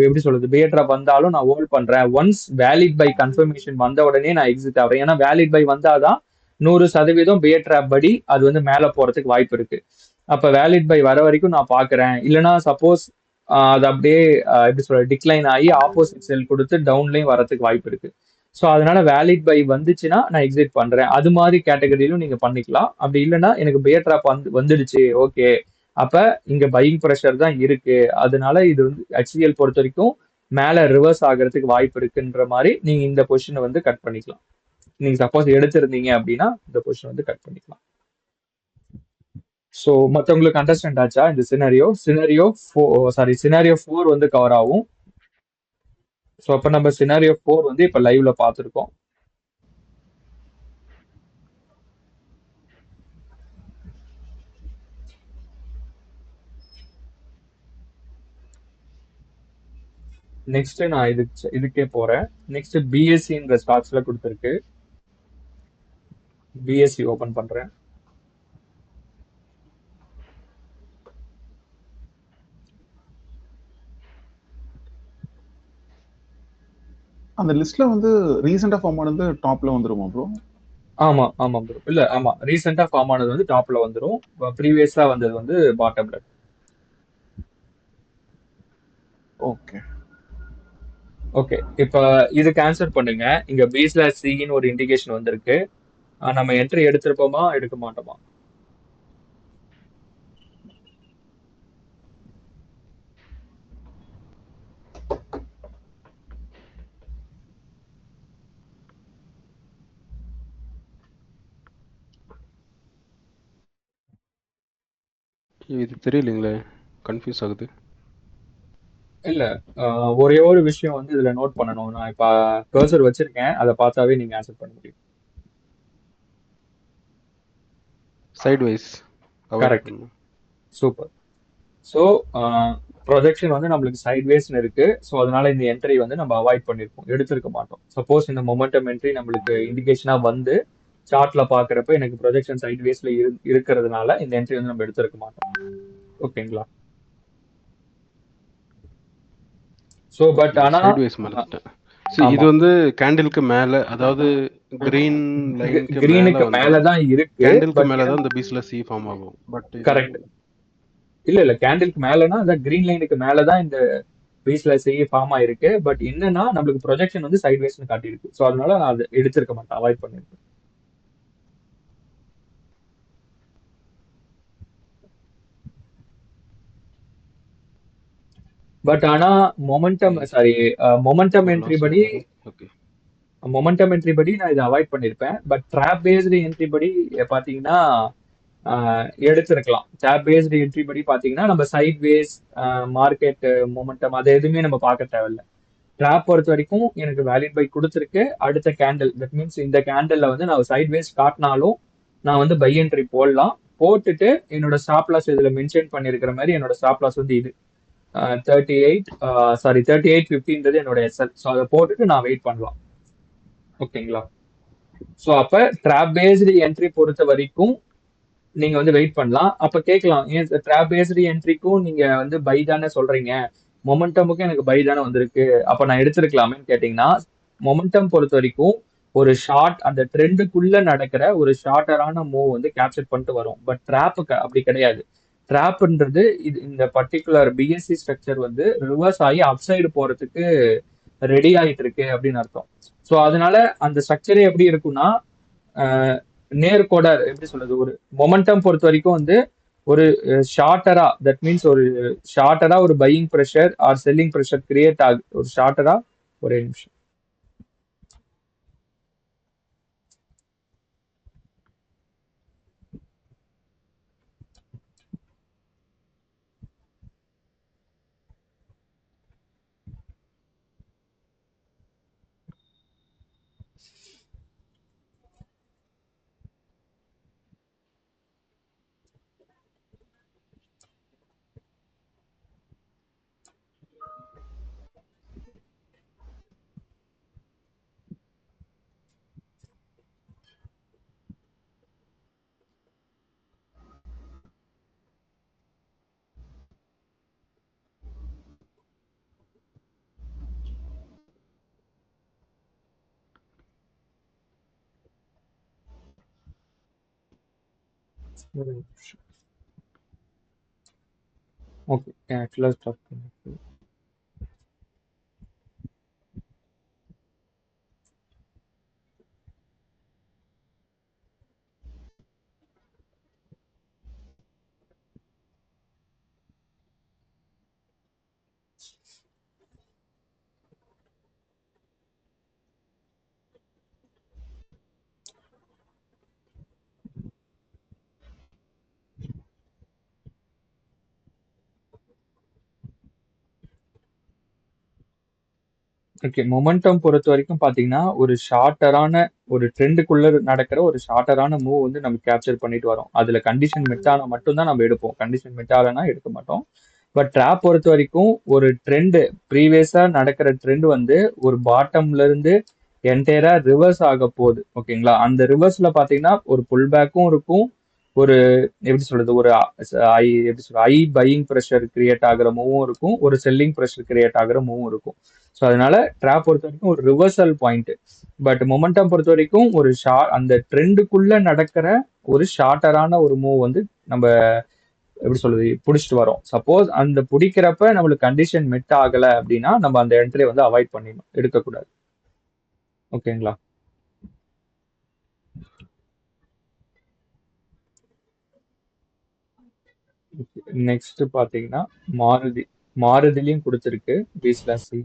எப்படி சொல்றது, பியர் ட்ராப் வந்தாலும் நான் ஹோல்ட் பண்றேன், ஒன்ஸ் வேலிட் பை கன்ஃபர்மேஷன் வந்த உடனே நான் எக்ஸிட் ஆகிறேன். ஏன்னா வேலிட் பை வந்தாதான் 100% பியர் ட்ராப் படி அது வந்து மேல போறதுக்கு வாய்ப்பு இருக்கு. அப்ப வேலிட் பை வர வரைக்கும் நான் பாக்குறேன். இல்லைன்னா சப்போஸ் அது அப்படியே எப்படி சொல்றது டிக்ளைன் ஆகி ஆப்போசிட் செல் கொடுத்து டவுன்லையும் வரதுக்கு வாய்ப்பு இருக்கு. ஸோ அதனால வேலிட் பை வந்துச்சுன்னா நான் எக்ஸிட் பண்றேன். அது மாதிரி கேட்டகரியிலும் நீங்க பண்ணிக்கலாம். அப்படி இல்லைன்னா எனக்கு பியர் ட்ராப் வந்துடுச்சு, ஓகே, அப்ப இங்க பையிங் ப்ரெஷர் தான் இருக்கு, அதனால இது வந்து HCL பொறுத்த வரைக்கும் மேல ரிவர்ஸ் ஆகிறதுக்கு வாய்ப்பு இருக்குன்ற மாதிரி நீங்க இந்த பொசிஷனை வந்து கட் பண்ணிக்கலாம். நீங்க சப்போஸ் எடுத்திருந்தீங்க அப்படின்னா இந்த பொசிஷன் வந்து கட் பண்ணிக்கலாம். ஸோ மற்றவங்களுக்கு அண்டர்ஸ்டாண்ட் ஆச்சா? இந்த சினாரியோ 4 வந்து கவர் ஆகும். ஸோ அப்ப நம்ம சினாரியோ 4 வந்து இப்ப லைவ்ல பார்த்துருக்கோம். நெக்ஸ்ட் நான் இதுக்கே போறேன். நெக்ஸ்ட் BSCன்ற ஸ்டாக்ஸ்ல கொடுத்துருக்கு. BSC ஓபன் பண்றேன். அந்த லிஸ்ட்ல வந்து ரீசெண்டா ஃபார்ம் ஆனது டாப்ல வந்துருமா ப்ரோ? ஆமா ப்ரோ, இல்ல ஆமா, ரீசெண்டா ஃபார்ம் ஆனது வந்து டாப்ல வந்துரும், ப்ரீவியஸா வந்தது வந்து பாட்டம்ல. ஓகே, இப்ப இதுக்கு ஆன்சர் பண்ணுங்க. இங்க B/Cன்னு ஒரு இண்டிகேஷன் வந்திருக்கு. நம்ம என்ட்ரி எடுத்திருப்போமா எடுக்க மாட்டோமா? இது தெரியலீங்களே, கன்ஃபியூஸ் ஆகுது. இல்ல, ஒரே ஒரு விஷயம் வந்து இதுல நோட் பண்ணணும். நான் இப்ப கர்சர் வச்சிருக்கேன், அதை பார்த்தாவே நீங்க ஆன்சர் பண்ண முடியும். Sideways correct, super. So projection வந்து நம்மளுக்கு சைட்வேஸ்னு இருக்கு. ஸோ அதனால இந்த என்ட்ரி வந்து நம்ம அவாய்ட் பண்ணிருக்கோம், எடுத்திருக்க மாட்டோம். சப்போஸ் இந்த மொமெண்டம் என்ட்ரி நம்மளுக்கு இண்டிகேஷனா வந்து சார்ட்ல பாக்குறப்ப எனக்கு ப்ரொஜெக்ஷன் சைட்வேஸ்ல இருக்கிறதுனால இந்த என்ட்ரி வந்து நம்ம எடுத்திருக்க மாட்டோம். ஓகேங்களா, ஸோ பட் ஆனா சைட்வைஸ் மறந்துட்டேன். இது வந்து கேண்டிலுக்கு மேல, அதாவது கிரீன் லைனுக்கு கிரீனுக்கு மேல தான் இருக்கு, கேண்டிலுக்கு மேல தான் இந்த B/C ஃபார்ம் ஆகும். But correct. இல்ல கேண்டிலுக்கு மேலனா அந்த கிரீன் லைனுக்கு மேலதான் இந்த B/C ஃபார்ம் ஆயிருக்கு. பட் என்னன்னா நம்மளுக்கு ப்ரொஜெக்ஷன் வந்து சைட்வேஸ்னு காட்டியிருக்கு. ஸோ அதனால நான் அதை எடுத்திருக்க மாட்டேன், அவாய்ட் பண்ணிருக்கேன். பட் ஆனா மொமெண்டம் மொமெண்டம் என்ட்ரி படி ஓகே மொமெண்டம் என்ட்ரி படி நான் இதை அவாய்ட் பண்ணியிருப்பேன். பட் ட்ராப் பேஸ்டு என்ட்ரி படி பார்த்தீங்கன்னா எடுத்திருக்கலாம். ட்ராப் பேஸ்டு என்ட்ரி படி பார்த்தீங்கன்னா நம்ம சைட் வேஸ் மார்க்கெட் மொமெண்டம் அது எதுவுமே நம்ம பார்க்க தேவையில்ல. ட்ராப் பொறுத்த வரைக்கும் எனக்கு வேலிட் பை கொடுத்துருக்கு. அடுத்த கேண்டில் தட் மீன்ஸ் இந்த கேண்டில்ல வந்து நான் சைட் வேஸ் காட்டினாலும் நான் வந்து பை என்ட்ரி போடலாம். போட்டுட்டு என்னோட ஸ்டாப் லாஸ் இதுல மென்ஷன் பண்ணிருக்கிற மாதிரி என்னோட ஸ்டாப் லாஸ் வந்து இது 3850 என்னோட எஸ்எல். ஸோ அதை போட்டுட்டு நான் வெயிட் பண்ணலாம். ஓகேங்களா? ஸோ அப்ப ட்ராப் பேஸ்டு என்ட்ரி பொறுத்த வரைக்கும் நீங்க வந்து வெயிட் பண்ணலாம். அப்ப கேட்கலாம், ஏன் ட்ராப் பேஸ்டு என்ட்ரிக்கும் நீங்க வந்து பை தானே சொல்றீங்க, மொமெண்டமுக்கும் எனக்கு பை தானே வந்திருக்கு, அப்ப நான் எடுத்திருக்கலாமேன்னு கேட்டீங்கன்னா, மொமெண்டம் பொறுத்த வரைக்கும் ஒரு ஷார்ட் அந்த ட்ரெண்டுக்குள்ள நடக்கிற ஒரு ஷார்ட்டரான மூவ் வந்து கேப்சர் பண்ணிட்டு வரும். பட் ட்ராப்புக்கு அப்படி கிடையாது. ட்ராப்ன்றது இது இந்த பர்டிகுலர் பிஎஸ்சி ஸ்ட்ரக்சர் வந்து ரிவர்ஸ் ஆகி அப்சைடு போறதுக்கு ரெடி ஆயிட்டு இருக்கு அப்படின்னு அர்த்தம். ஸோ அதனால அந்த ஸ்ட்ரக்சரே எப்படி இருக்கும்னா நேர்கோட எப்படி சொல்றது, ஒரு மொமெண்டம் பொறுத்த வரைக்கும் வந்து ஒரு ஷார்ட்டரா தட் மீன்ஸ் ஒரு ஷார்ட்டரா ஒரு buying pressure or selling pressure create ஆகுது. ஒரு ஷார்ட்டரா ஒரே நிமிஷம் ஓகே ஆக்சுவலா ஸ்டாப் பண்ணி ஓகே. மொமெண்டம் பொறுத்த வரைக்கும் பாத்தீங்கன்னா ஒரு ஷார்ட்டரான ஒரு ட்ரெண்டுக்குள்ள நடக்கிற ஒரு ஷார்ட்டரான மூவ் வந்து நம்ம கேப்சர் பண்ணிட்டு வரோம். அதுல கண்டிஷன் மெட் ஆனா மட்டும்தான் நம்ம எடுப்போம். கண்டிஷன் மெட் ஆகலைன்னா எடுக்க மாட்டோம். பட் ட்ராப் பொறுத்த வரைக்கும் ஒரு ட்ரெண்ட் ப்ரீவியஸா நடக்கிற ட்ரெண்ட் வந்து ஒரு பாட்டம்ல இருந்து என்டையரா ரிவர்ஸ் ஆக போகுது. ஓகேங்களா? அந்த ரிவர்ஸ்ல பாத்தீங்கன்னா ஒரு புல் பேக்கும் இருக்கும். ஒரு எப்படி சொல்றது, ஒரு எப்படி சொல்றது ஐ பையிங் ப்ரெஷர் கிரியேட் ஆகுற மூவும் இருக்கும். ஒரு செல்லிங் ப்ரெஷர் கிரியேட் ஆகுற மூவும் இருக்கும். ஸோ அதனால ட்ராப் பொறுத்த வரைக்கும் ஒரு ரிவர்சல் பாயிண்ட். பட் மொமெண்டம் பொறுத்த வரைக்கும் ஒரு அந்த ட்ரெண்டுக்குள்ள நடக்கிற ஒரு ஷார்ட்டரான ஒரு மூவ் வந்து நம்ம எப்படி சொல்றது பிடிச்சிட்டு வரோம். சப்போஸ் அந்த பிடிக்கிறப்ப நம்மளுக்கு கண்டிஷன் மெட் ஆகல அப்படின்னா நம்ம அந்த என்ட்ரியை வந்து அவாய்ட் பண்ணிடணும், எடுக்கக்கூடாது. ஓகேங்களா? நெக்ஸ்ட் பாத்தீங்கன்னா மாருதிலையும் கொடுத்துருக்கு B/C.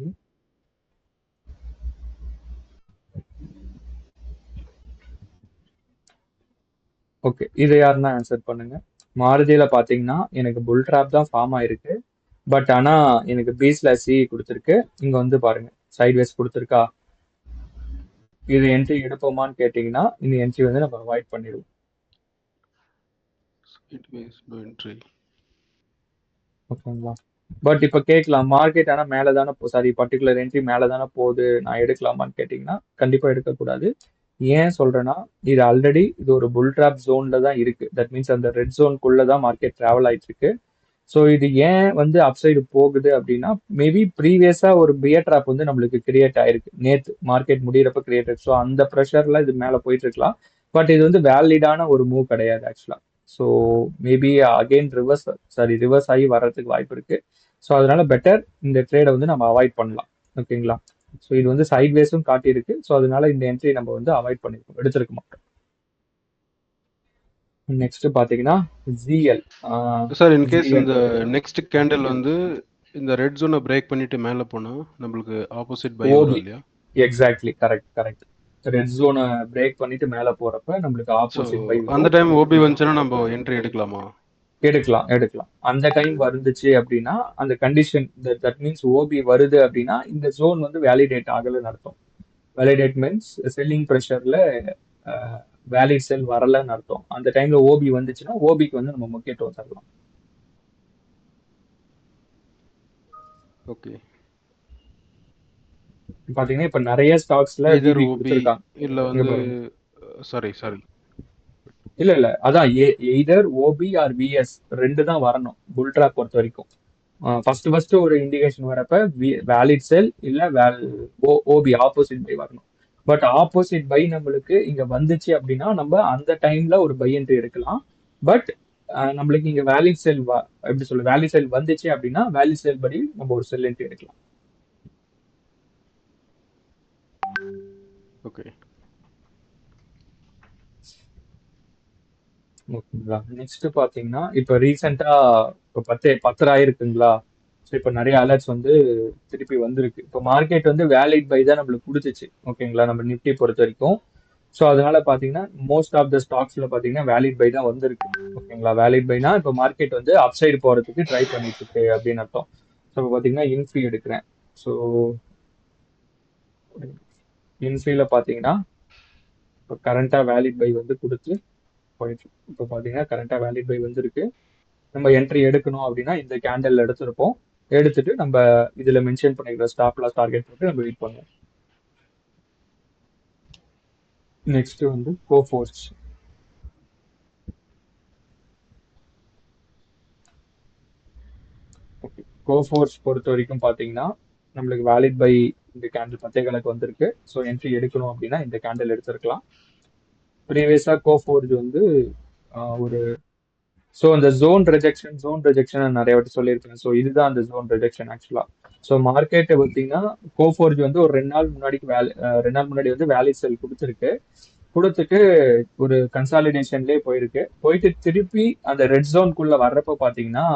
ஓகே, இதை யாருன்னா ஆன்சர் பண்ணுங்க. மாருதியில பாத்தீங்கன்னா எனக்கு புல் ட்ராப் தான் ஃபார்ம் ஆயிருக்கு. பட் ஆனா எனக்கு B/C கொடுத்துருக்கு. இங்க வந்து பாருங்க சைட்வேஸ் கொடுத்துருக்கா. இது என்ட்ரி எடுப்போமான்னு கேட்டீங்கன்னா இந்த என்ட்ரி வந்து நம்ம அவாய்ட் பண்ணிடுவோம். ஓகேங்களா? பட் இப்ப கேட்கலாம், மார்க்கெட் ஆனா மேலதானே பர்டிகுலர் என்ட்ரி மேலதானே போகுது, நான் எடுக்கலாமான்னு கேட்டீங்கன்னா கண்டிப்பா எடுக்கக்கூடாது. ஏன் சொல்றேன்னா இது ஆல்ரெடி இது ஒரு புல் ட்ராப் ஜோன்ல தான் இருக்கு. தட் மீன்ஸ் அந்த ரெட் ஜோனுக்குள்ள தான் மார்க்கெட் டிராவல் ஆயிட்டு இருக்கு. ஸோ இது ஏன் வந்து அப்சைடு போகுது அப்படின்னா மேபி ப்ரீவியஸா ஒரு பியர் ட்ராப் வந்து நம்மளுக்கு கிரியேட் ஆயிருக்கு நேத்து மார்க்கெட் முடியிறப்ப கிரியேட் ஆயிருக்கு. ஸோ அந்த ப்ரெஷர்ல இது மேல போயிட்டு இருக்கலாம். பட் இது வந்து வேலிடான ஒரு மூவ் கிடையாது ஆக்சுவலா. ஸோ மேபி அகைன் ரிவர்ஸ் ஆகி வர்றதுக்கு வாய்ப்பு இருக்கு. ஸோ அதனால பெட்டர் இந்த ட்ரேடை வந்து நம்ம அவாய்ட் பண்ணலாம். ஓகேங்களா? ஸோ இது வந்து சைட்வேஸும் காட்டியிருக்கு. ஸோ அதனால இந்த என்ட்ரி நம்ம வந்து அவாய்ட் பண்ணிருக்கோம், எடுத்திருக்க மாட்டோம். நெக்ஸ்ட் பாத்தீங்கன்னா ZL. சார் இன்கேஸ் இந்த நெக்ஸ்ட் கேண்டில் வந்து இந்த ரெட் ஜோனை பிரேக் பண்ணிட்டு மேல போனா நம்மளுக்கு ஆப்போசிட் பை ஓபி வரும் இல்லையா? Exactly correct. ரெட் ஜோனை பிரேக் பண்ணிட்டு மேல போறப்ப நம்மளுக்கு ஸோ ஆப்போசிட் பை அந்த வரும். டைம் ஓபி வந்துச்சுன்னா நம்ம என்ட்ரி எடுக்கலாமா? எடுக்கலாம். அந்த டைம் வந்துச்சு அப்படின்னா அந்த கண்டிஷன் தட் மீன்ஸ் ஓபி வருது அப்படின்னா இந்த ஜோன் வந்து வேலிடேட் ஆகலன்னு அர்த்தம். வேலிடேட் மீன்ஸ் செல்லிங் ப்ரெஷர்ல வேலிட் செல் வரலன்னு அர்த்தம். அந்த டைம்ல ஓபி வந்துச்சுன்னா ஓபிக்கு வந்து நம்ம முக்கியத்துவம் தரலாம். ஓகே. பாத்தீங்கன்னா இப்ப நிறைய ஸ்டாக்ஸ்ல எதர் விபி ஓபி கொடுத்துருக்காங்க. இல்ல இங்க வந்து பாருங்க. சாரி இல்ல அதான் எய்தர் ஓபி ஆர் விஎஸ் ரெண்டு தான் வரணும் புல் ட்ராப் பொறுத்த வரைக்கும். ஃபர்ஸ்ட் ஒரு இண்டிகேஷன் வரப்ப வேலிட் செல் இல்ல ஓபி ஆப்போசிட் பை வரணும். பட் ஆப்போசிட் பை நம்மளுக்கு இங்க வந்துச்சு அப்படின்னா நம்ம அந்த டைம்ல ஒரு பை என்ட்ரி எடுக்கலாம். பட் நம்மளுக்கு இங்க வேலிட் செல் எப்படி சொல்ல வேலிட் செல் வந்துச்சு அப்படின்னா வேலிட் செல் படி நம்ம ஒரு செல் என்ட்ரி எடுக்கலாம். ஓகே. ஓகேங்களா. நெக்ஸ்ட் பாத்தீங்கன்னா இப்ப ரீசெண்டா இப்ப 10 ஆயிருக்குங்களா. ஸோ இப்போ நிறைய அலர்ட்ஸ் வந்து திருப்பி வந்திருக்கு. இப்போ மார்க்கெட் வந்து வேலிட் பை தான் நம்மளுக்கு கொடுத்துச்சு. ஓகேங்களா, நம்ம நிஃப்டி பொறுத்த வரைக்கும். ஸோ அதனால பாத்தீங்கன்னா மோஸ்ட் ஆஃப் த ஸ்டாக்ஸ்ல பாத்தீங்கன்னா வேலிட் பை தான் வந்திருக்கு. ஓகேங்களா, வேலிட் பைனா இப்போ மார்க்கெட் வந்து அப்சைடு போறதுக்கு ட்ரை பண்ணிட்டு இருக்கு அப்படின்னு அர்த்தம். ஸோ இப்போ பாத்தீங்கன்னா இன்ஃபி எடுக்கிறேன். ஸோ இன்ஃபில பாத்தீங்கன்னா இப்போ கரண்டா வேலிட் பை வந்து கொடுத்து போயிட்டு இப்போ பாத்தீங்கன்னா கரண்டா வேலிட் பை வந்துருக்கு. நம்ம என்ட்ரி எடுக்கணும் அப்படின்னா இந்த கேண்டல் எடுத்திருப்போம். எடுத்துட்டு நம்ம இதுல மென்ஷன் பண்ணிக்கிற ஸ்டாப் லாஸ் டார்கெட் போட்டு நம்ம வெயிட் பண்ணுவோம். நெக்ஸ்ட் வந்து கோஃபோர்ஸ். ஓகே, கோஃபோர்ஸ் பொறுத்த வரைக்கும் பாத்தீங்கன்னா நம்மளுக்கு வேலிட் பை இந்த கேண்டில் 10 கணக்கு வந்திருக்கு. ஸோ என்ட்ரி எடுக்கணும் அப்படின்னா இந்த கேண்டில் எடுத்திருக்கலாம். ப்ரீவியஸா கோஃபோர்ஸ் வந்து ஒரு ஸோ அந்த ஜோன் ரிஜெக்ஷன் நிறைய வாட்டி சொல்லியிருக்கேன். ஸோ இதுதான் அந்த ஜோன் ரிஜெக்ஷன் ஆக்சுவலா. ஸோ மார்க்கெட்டை பார்த்தீங்கன்னா கோஃபோர்ஜ் வந்து ஒரு 2 நாள் முன்னாடிக்கு 2 நாள் முன்னாடி வந்து வேலி செல் கொடுத்துட்டு ஒரு கன்சாலிடேஷன்லேயே போயிட்டு திருப்பி அந்த ரெட் ஜோன்குள்ள வர்றப்ப பார்த்தீங்கன்னா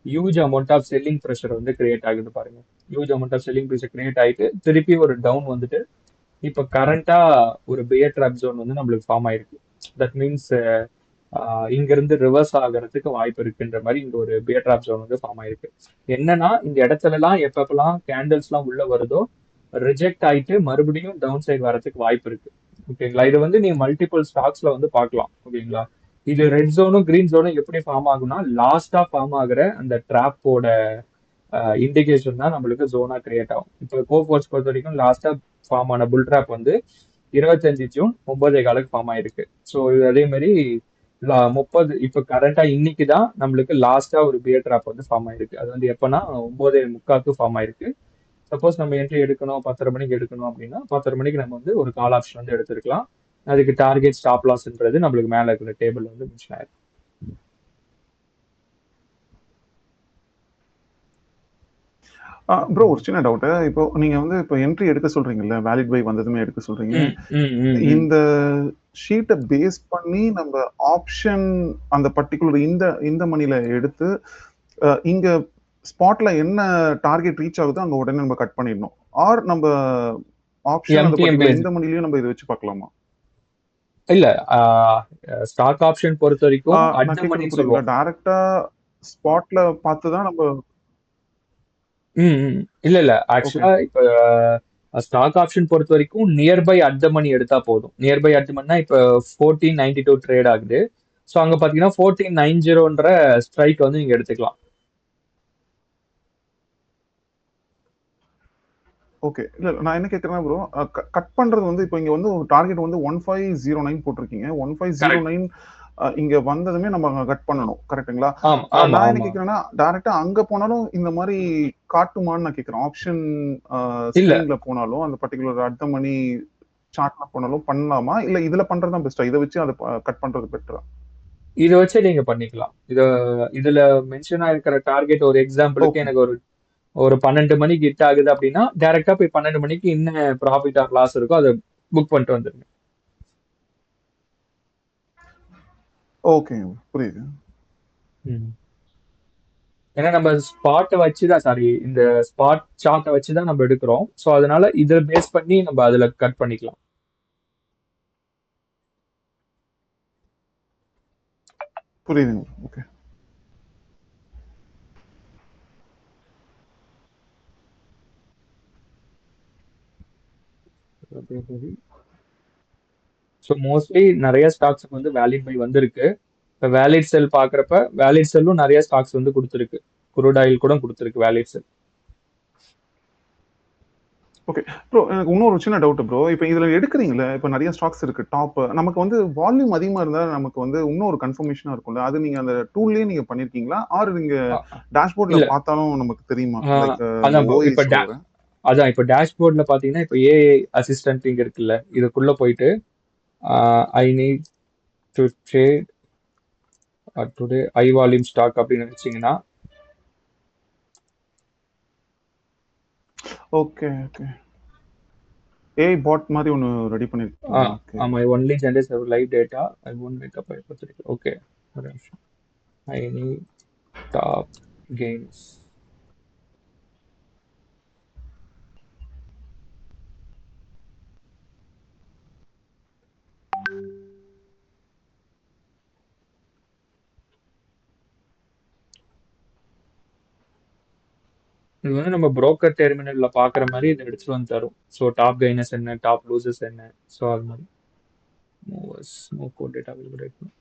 huge amount of selling pressure வந்து கிரியேட் ஆகுது பாருங்க. Huge amount of selling pressure create ஆகிட்டு திருப்பி ஒரு டவுன் வந்துட்டு இப்போ கரண்டா ஒரு பியர் ட்ராப் ஜோன் வந்து நம்மளுக்கு ஃபார்ம் ஆயிருக்கு. தட் மீன்ஸ் இங்க இருந்து ரிவர்ஸ் ஆகிறதுக்கு வாய்ப்பு இருக்குன்ற மாதிரி இங்க ஒரு பியர் ட்ராப் ஜோன் வந்து ஃபார்ம் ஆயிருக்கு. என்னன்னா இந்த இடத்துல எல்லாம் எப்பப்பெல்லாம் கேண்டில்ஸ் எல்லாம் உள்ள வருதோ ரிஜெக்ட் ஆயிட்டு மறுபடியும் டவுன் சைடு வரதுக்கு வாய்ப்பு இருக்கு. ஓகேங்களா, இது வந்து நீங்க மல்டிபிள் ஸ்டாக்ஸ்ல வந்து பார்க்கலாம். ஓகேங்களா, இது ரெட் ஜோனும் கிரீன் ஜோனும் எப்படி ஃபார்ம் ஆகும்னா லாஸ்டா ஃபார்ம் ஆகுற அந்த ட்ராப்போட இண்டிகேஷன் தான் நம்மளுக்கு ஜோனா கிரியேட் ஆகும். இப்போ கோஃபோர்ஸ் பொறுத்த வரைக்கும் லாஸ்டா ஃபார்ம் ஆன புல் ட்ராப் வந்து 25 ஜூன் 9:15 ஃபார்ம் ஆயிருக்கு. ஸோ அதே மாதிரி 30 இப்போ கரண்டா இன்னைக்கு தான் நம்மளுக்கு லாஸ்டா ஒரு பியர் ட்ராப் வந்து ஃபார்ம் ஆயிருக்கு. அது வந்து எப்பன்னா 9:45 ஃபார்ம் ஆயிருக்கு. சப்போஸ் நம்ம என்ட்ரி எடுக்கணும் 10:30 மணிக்கு எடுக்கணும் அப்படின்னா 10:30 மணிக்கு நம்ம வந்து ஒரு கால் ஆப்ஷன் வந்து எடுத்துருக்கலாம். அதுக்கு டார்கெட் ஸ்டாப் லாஸ்ன்றது நம்மளுக்கு மேல இருக்கிற டேபிள் வந்து மென்ஷன் ஆயிருக்கு. ப்ரோ ஒரு சின்ன டவுட். இப்போ நீங்க வந்து இப்போ என்ட்ரி எடுக்க சொல்றீங்கல்ல, வேலிட் பை வந்ததுமே எடுக்க சொல்றீங்க. இந்த ஷீட்டை பேஸ் பண்ணி நம்ம ஆப்ஷன் அந்த பர்டிகுலர் இந்த மணில எடுத்து இங்க ஸ்பாட்ல என்ன டார்கெட் ரீச் ஆகுதோ அங்க உடனே நம்ம கட் பண்ணிடணும். ஆர் நம்ம ஆப்ஷன் அந்த பர்டிகுலர் இந்த மணிலயும் நம்ம இதை வச்சு பார்க்கலாமா? இல்ல, ஸ்டாக் ஆப்ஷன் பொறுத்த வரைக்கும் அட் மணி சொல்லுவோம். டைரக்டா ஸ்பாட்ல பார்த்து தான் நம்ம இல்ல ஆக்சுவலா இப்ப ஸ்டாக் ஆப்ஷன் பொறுத்த வரைக்கும் நியர்பை அட் த மணி எடுத்தா போதும். நியர்பை அட் த மணினா இப்ப 1492 ட்ரேட் ஆகுது. ஸோ அங்க பாத்தீங்கன்னா 1490ன்ற ஸ்ட்ரைக் வந்து நீங்க எடுத்துக்கலாம். ஓகே, இல்ல நான் என்ன கேட்கறேன்னா ப்ரோ, கட் பண்றது வந்து இப்போ இங்க வந்து டார்கெட் வந்து 1509 போட்டிருக்கீங்க. 1509 இங்க வந்ததுமே நம்ம அங்க கட் பண்ணணும், கரெக்ட்டுங்களா? நான் என்ன கேட்கறேன்னா டைரக்டா அங்க போனாலும் இந்த மாதிரி காட்டுமான்னு நான் கேட்கறேன். ஆப்ஷன் ஸ்கிரீன்ல போனாலும் அந்த பர்டிகுலர் அட் த மணி சார்ட்ல போனாலும் பண்ணலாமா, இல்ல இதுல பண்றது தான் பெஸ்டா, இதை வச்சு அதை கட் பண்றது பெட்டரா? இதை வச்சு நீங்க பண்ணிக்கலாம். இதுல மென்ஷன் ஆயிருக்கிற டார்கெட் ஒரு எக்ஸாம்பிளுக்கு எனக்கு ஒரு 12 மணிக்கு ஹிட் ஆகுது அப்படின்னா டைரக்டா போய் 12 மணிக்கு என்ன ப்ராஃபிட் ஆர் லாஸ் இருக்கோ அதை புக் பண்ணிட்டு வந்துருங்க. ஓகே, புரியுது. ஏன்னா நம்ம ஸ்பாட்டை வச்சு தான் இந்த ஸ்பாட் சார்ட்டை வச்சு தான் நம்ம எடுக்கிறோம். ஸோ அதனால இதை பேஸ் பண்ணி நம்ம அதில் கட் பண்ணிக்கலாம். புரியுதுங்க. ஓகே. ஸோ மோஸ்ட்லி நிறைய ஸ்டாக்ஸுக்கு வந்து வேலிட் பை வந்திருக்கு. இப்போ வேலிட் செல் பார்க்குறப்ப வேலிட் செல்லும் நிறைய ஸ்டாக்ஸ் வந்து கொடுத்துருக்கு. குரூட் ஆயில் கூட கொடுத்துருக்கு வேலிட் செல். ஓகே ப்ரோ, எனக்கு இன்னொரு சின்ன டவுட் ப்ரோ. இப்போ இதுல எடுக்கிறீங்களே, இப்போ நிறைய ஸ்டாக்ஸ் இருக்கு டாப், நமக்கு வந்து வால்யூம் அதிகமா இருந்தா நமக்கு வந்து இன்னொரு கன்ஃபர்மேஷனா இருக்கும்ல, அது நீங்க அந்த டூல்லயே நீங்க பண்ணிருக்கீங்களா, ஆர் நீங்க டேஷ்போர்ட்ல இல்ல பார்த்தாலும் நமக்கு தெரியுமா? லைக் அதான் bro, இப்ப ஓஎஸ் அதான் இப்போ டேஷ்போர்ட்ல பாத்தீங்கன்னா இப்போ ஏஐ அசிஸ்டன்ட் இங்க இருக்குல்ல, இதுக்குள்ள போயிட்டு I need to trade today high volume stock அப்படின்னு நினைச்சீங்கன்னா ஓகே ஓகே ஏஐ பாட் மாதிரி ஒன்னு ரெடி பண்ணிருக்கீங்க. ஓகே. ஆமா, I only generate live data, I won't make up hypothetical. Okay, ஒரு நிமிஷம். I need top gains. இது வந்து நம்ம புரோக்கர் டெர்மினல்ல பாக்குற மாதிரி இதை எடுத்துட்டு வந்து தரும். ஸோ டாப் கைனஸ் என்ன, டாப் லூசஸ் என்ன, ஸோ அது மாதிரி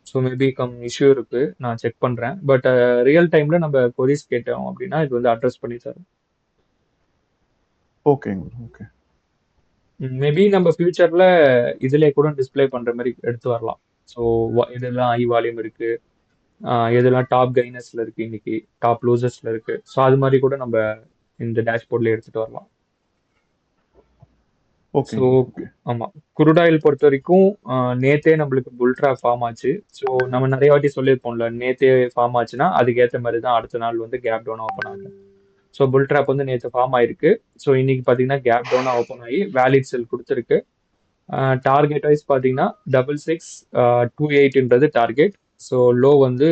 ஸோ மேபி இஷ்யூ இருக்கு, நான் செக் பண்றேன். பட் ரியல் டைம்ல நம்ம கொரிஸ் கேட்டோம் அப்படின்னா இது வந்து அட்ரஸ் பண்ணி தரும். ஓகேங்க. ஓகே. மேபி நம்ம ஃபியூச்சர்ல இதுல கூட டிஸ்ப்ளே பண்ற மாதிரி எடுத்து வரலாம். ஸோ இதெல்லாம் ஐ வால்யூம் இருக்கு, எதெல்லாம் டாப் கைனஸ்ல இருக்கு, இன்னைக்கு டாப் லூசர்ஸ்ல இருக்கு. ஸோ அது மாதிரி கூட நம்ம இந்த டேஷ்போர்ட்ல எடுத்துட்டு வரலாம். ஓகே. ஸோ ஆமா, குருடாயில் பொறுத்த வரைக்கும் நேத்தே நம்மளுக்கு புல் ட்ராப் ஃபார்ம் ஆச்சு. ஸோ நம்ம நிறைய வாட்டி சொல்லியிருப்போம்ல, நேத்தே ஃபார்ம் ஆச்சுன்னா அதுக்கேற்ற மாதிரி தான் அடுத்த நாள் வந்து கேப் டவுன் ஓப்பன் ஆகும். ஸோ புல் ட்ராப் வந்து நேற்று ஃபார்ம் ஆயிருக்கு. ஸோ இன்னைக்கு பார்த்தீங்கன்னா கேப் டவுனாக ஓப்பன் ஆகி வேலிட் செல் கொடுத்துருக்கு. டார்கெட் வைஸ் பார்த்தீங்கன்னா 6628ன்றது டார்கெட். ஸோ லோ வந்து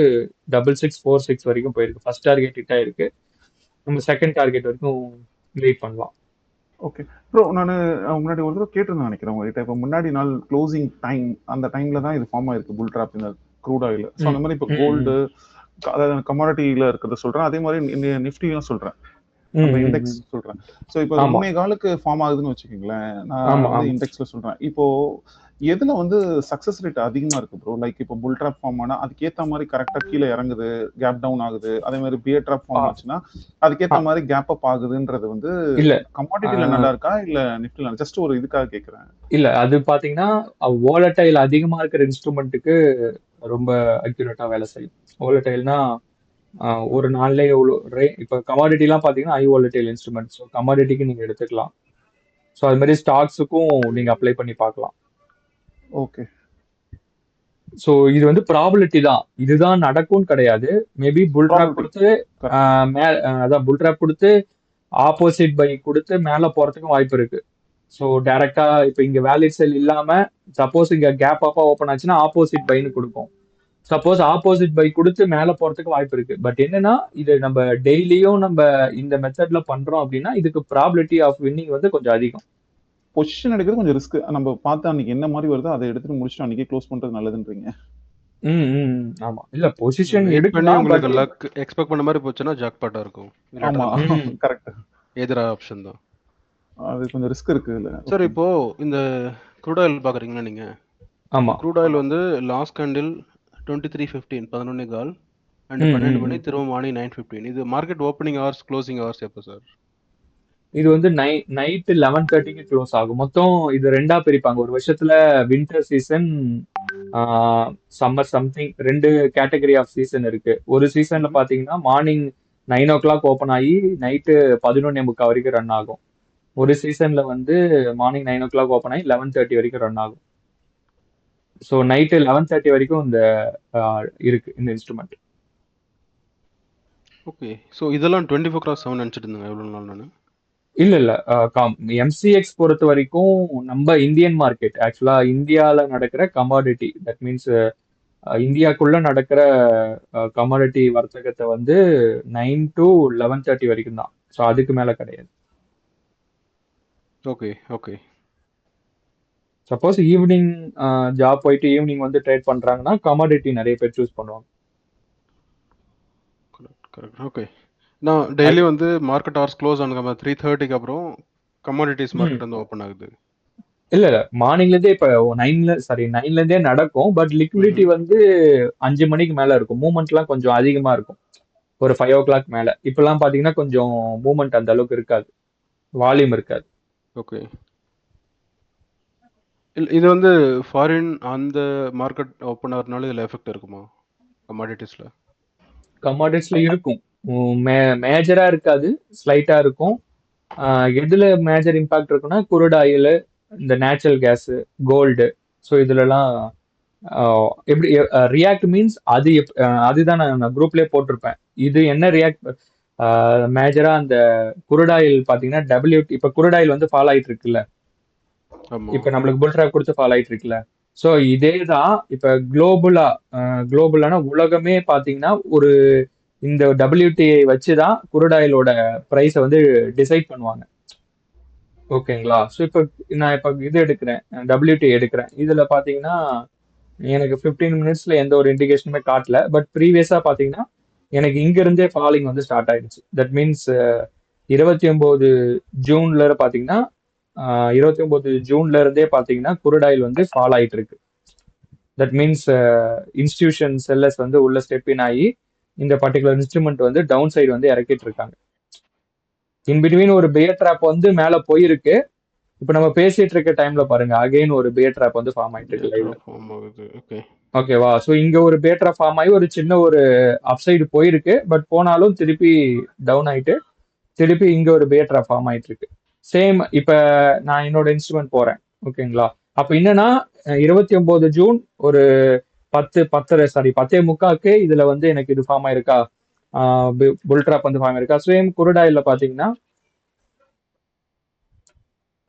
6646 வரைக்கும் போயிருக்கு. ஃபர்ஸ்ட் டார்கெட் ஹிட் ஆயிருக்கு. நம்ம செகண்ட் டார்கெட் வரைக்கும் வெயிட் பண்ணலாம். ஓகே ப்ரோ, நான் முன்னாடி ஒரு தடவை கேட்டிருந்தேன் நினைக்கிறேன் உங்ககிட்ட. இப்போ முன்னாடி நாள் க்ளோசிங் டைம் அந்த டைம்ல தான் இது ஃபார்ம் ஆயிருக்கு புல் ட்ராப் இந்த க்ரூட் ஆயில். ஸோ அந்த மாதிரி இப்போ கோல்டு, அதாவது கமாடிட்டியில இருக்கிறத சொல்றேன், அதே மாதிரி நிஃப்டியும் சொல்றேன், நம்ம இண்டெக்ஸ் சொல்றேன். ஸோ இப்போ முன்னே காலுக்கு ஃபார்ம் ஆகுதுன்னு வச்சுக்கோங்களேன், நான் வந்து இண்டெக்ஸ்ல சொல்றேன். இப்போ எதுல வந்து சக்சஸ் ரேட் அதிகமா இருக்கு ப்ரோ? லைக் இப்போ புல் ட்ராப் ஃபார்ம் ஆனா அதுக்கேற்ற மாதிரி கரெக்டா கீழே இறங்குது, கேப் டவுன் ஆகுது. அதே மாதிரி பியர் ட்ராப் ஃபார்ம் ஆச்சுன்னா அதுக்கேற்ற மாதிரி கேப் அப் ஆகுதுன்றது வந்து இல்ல கமாடிட்டில நல்லா இருக்கா இல்ல நிஃப்டில? ஜஸ்ட் ஒரு இதுக்காக கேக்குறேன். இல்ல, அது பாத்தீங்கன்னா வோலடைல் அதிகமா இருக்கிற இன்ஸ்ட்ருமெண்ட்டுக்கு ரொம்ப அக்யூரேட்டா வேலை செய்யும். வோலடைல்னா ஒரு நாள்லயே எவ்வளோ இப்போ கமாடிட்டிலாம் பார்த்தீங்கன்னா ஹை வோலடைல் இன்ஸ்ட்ருமெண்ட். ஸோ கமாடிட்டிக்கு நீங்கள் எடுத்துக்கலாம். ஸோ அது மாதிரி ஸ்டாக்ஸுக்கும் நீங்கள் அப்ளை பண்ணி பார்க்கலாம். ஓகே. ஸோ இது வந்து ப்ராபபிலிட்டி தான், இதுதான் நடக்கும்னு கிடையாது. மேபி புல் ட்ராப் கொடுத்து அதான் புல் ட்ராப் கொடுத்து ஆப்போசிட் பை கொடுத்து மேலே போகிறதுக்கும் வாய்ப்பு இருக்கு. ஸோ டைரக்டா இப்போ இங்கே வேலிட் செல் இல்லாமல் சப்போஸ் இங்கே கேப் அப்பா ஓப்பன் ஆச்சுன்னா ஆப்போசிட் பைன்னு கொடுக்கும். சப்போஸ் ஆப்போசிட் பை கொடுத்து மேலே போறதுக்கு வாய்ப்பு இருக்கு. பட் என்னன்னா இது நம்ம டெய்லியும் நம்ம இந்த மெத்தட்ல பண்றோம் அப்படின்னா இதுக்கு ப்ராபபிலிட்டி ஆஃப் வின்னிங் வந்து கொஞ்சம் அதிகம். பொசிஷன் எடுக்கிறது கொஞ்சம் ரிஸ்க். நம்ம பார்த்து அன்னைக்கு என்ன மாதிரி வருதோ அதை எடுத்துட்டு முடிச்சுட்டு அன்னைக்கே க்ளோஸ் பண்றது நல்லதுன்றீங்க. ஆமா, இல்ல பொசிஷன் எடுக்கலாம், உங்களுக்கு லக் எக்ஸ்பெக்ட் பண்ண மாதிரி போச்சுன்னா ஜாக்பாட்டா இருக்கும். ஆமா, கரெக்ட். எதிரா ஆப்ஷன் தான், அது கொஞ்சம் ரிஸ்க் இருக்கு இல்ல சார். இப்போ இந்த க்ரூட் ஆயில் பாக்குறீங்களா நீங்க? ஆமா, க்ரூட் ஆயில் வந்து லாஸ்ட் கேண்டில் 23:15 11 கால் அண்ட் 12 மணி திரும்ப மார்னிங் 9:15. இது market opening hours closing hours எப்போ சார்? இது வந்து நைட்டு 11:30க்கு க்ளோஸ் ஆகும். மொத்தம் இது ரெண்டா பிரிப்பாங்க. ஒரு வருஷத்துல winter season, summer something, 2 category of season இருக்கு. ஒரு சீசன்ல பாத்தீங்கன்னா மார்னிங் 9 o'clock ஓப்பன் ஆகி நைட்டு 11:45 வரைக்கும் ரன் ஆகும். ஒரு சீசன்ல வந்து மார்னிங் 9 o'clock ஓப்பன் ஆகி 11:30 வரைக்கும் ரன் ஆகும். ஸோ நைட்டு 11:30 வரைக்கும் இந்த இருக்கு இந்த இன்ஸ்ட்ருமெண்ட். ஓகே. ஸோ இதெல்லாம் 24/7 நினச்சிட்டு இருந்தாங்க எவ்வளோ நாள் நான்? இல்ல எம்சிஎக்ஸ் பொறுத்த வரைக்கும் நம்ம இந்தியன் மார்க்கெட், ஆக்சுவலா இந்தியாவில் நடக்கிற கமாடிட்டி, தட் மீன்ஸ் இந்தியாக்குள்ள நடக்கிற கமாடிட்டி வர்த்தகத்தை வந்து 9 to 11:30 வரைக்கும் தான். ஸோ அதுக்கு மேல கிடையாது. Okay okay suppose evening job போயிட்டு ஈவினிங் வந்து ட்ரேட் பண்றாங்கன்னா கமாடிட்டி நிறைய பேர் சூஸ் பண்ணுவாங்க. Correct okay. நான் டெய்லி வந்து மார்க்கெட் ஹவர்ஸ் க்ளோஸ் ஆனதுக்கு 3:30க்கு அப்புறம் கமாடிட்டிஸ் மார்க்கெட் வந்து ஓப்பன் ஆகுது. இல்ல மார்னிங்ல இருந்தே இப்ப 9ல இருந்தே நடக்கும். பட் லிக்விடிட்டி வந்து 5 மணிக்கு மேல இருக்கும். மூவ்மெண்ட்லாம் கொஞ்சம் அதிகமா இருக்கும். ஒரு 5 o'clock மேல. இப்பெல்லாம் பாத்தீங்கன்னா கொஞ்சம் மூவ்மெண்ட் அந்த அளவுக்கு இருக்காது, வால்யூம் இருக்காது. ஓகே. இது வந்து ஃபாரின் அந்த மார்க்கெட் ஓப்பன் ஆகிறதுனால இதில் எஃபெக்ட் இருக்குமா கமாடிட்டிஸ்ல? கமாடிட்டிஸ்ல இருக்கும், மேஜரா இருக்காது, ஸ்லைட்டா இருக்கும். எதுல மேஜர் இம்பாக்ட் இருக்குன்னா குரூட் ஆயில், இந்த நேச்சுரல் கேஸ், கோல்டு. ஸோ இதுலலாம் எப்படி ரியாக்ட் மீன்ஸ் அதுதான் நான் குரூப்லேயே போட்டிருப்பேன். இது என்ன ரியாக்ட் மேஜரா அந்த குரூட் ஆயில் பார்த்தீங்கன்னா இப்போ குரூட் ஆயில் வந்து ஃபால் ஆயிட்டு இருக்குல்ல, இப்போ நம்மளுக்கு புல் ட்ராப் கொடுத்து ஃபால் ஆயிட்டு இருக்குல்ல. ஸோ இதே தான் இப்போ குளோபலான உலகமே பார்த்தீங்கன்னா ஒரு இந்த WTI வச்சு தான் குரூட் ஆயிலோட ப்ரைஸை வந்து டிசைட் பண்ணுவாங்க. ஓகேங்களா? ஸோ இப்போ நான் இது எடுக்கிறேன், WTI எடுக்கிறேன். இதில் பார்த்தீங்கன்னா எனக்கு 15 மினிட்ஸ்ல எந்த ஒரு இண்டிகேஷனுமே காட்டல. பட் ப்ரீவியஸா பாத்தீங்கன்னா எனக்கு இங்க இருந்தே ஃபாலிங் வந்து ஸ்டார்ட் ஆயிடுச்சு. தட் மீன்ஸ் 29 ஜூன்ல பாத்தீங்கன்னா 29 ஜூன்ல இருந்தே பாத்தீங்கன்னா குரூட் ஆயில் வந்து ஃபால் ஆயிட்டு இருக்கு. தட் மீன்ஸ் இன்ஸ்டிடியூஷன் செல்லர்ஸ் வந்து உள்ள ஸ்டெப் இன் ஆகி இந்த பர்டிகுலர் இன்ஸ்ட்ருமெண்ட் வந்து டவுன் சைடு வந்து இறக்கிட்டு இருக்காங்க. இன் பிட்வீன் ஒரு பேர் ட்ராப் வந்து மேல போயிருக்கு. இப்ப நம்ம பேசிட்டு இருக்க டைம்ல பாருங்க அகைன் ஒரு பேர் ட்ராப் வந்து ஃபார்ம் ஆயிட்டு இருக்கு லைவ்ல. ஓகேவா? ஸோ இங்க ஒரு பேர் ட்ராப் ஃபார்ம் ஆகி ஒரு சின்ன ஒரு அப்சைடு போயிருக்கு. பட் போனாலும் திருப்பி டவுன் ஆயிட்டு திருப்பி இங்க ஒரு பேர் ட்ராப் ஃபார்ம் ஆயிட்டு இருக்கு. சேம் இப்ப நான் என்னோட இன்ஸ்ட்ருமெண்ட் போறேன். ஓகேங்களா? அப்ப என்னன்னா 29 ஜூன் ஒரு 10:30 இதுல வந்து எனக்கு இது ஃபார்ம் ஆயிருக்கா, புல் ட்ராப் வந்து ஃபார்ம் ஆயிருக்கா. சேம் குரூடாயில்ல பாத்தீங்கன்னா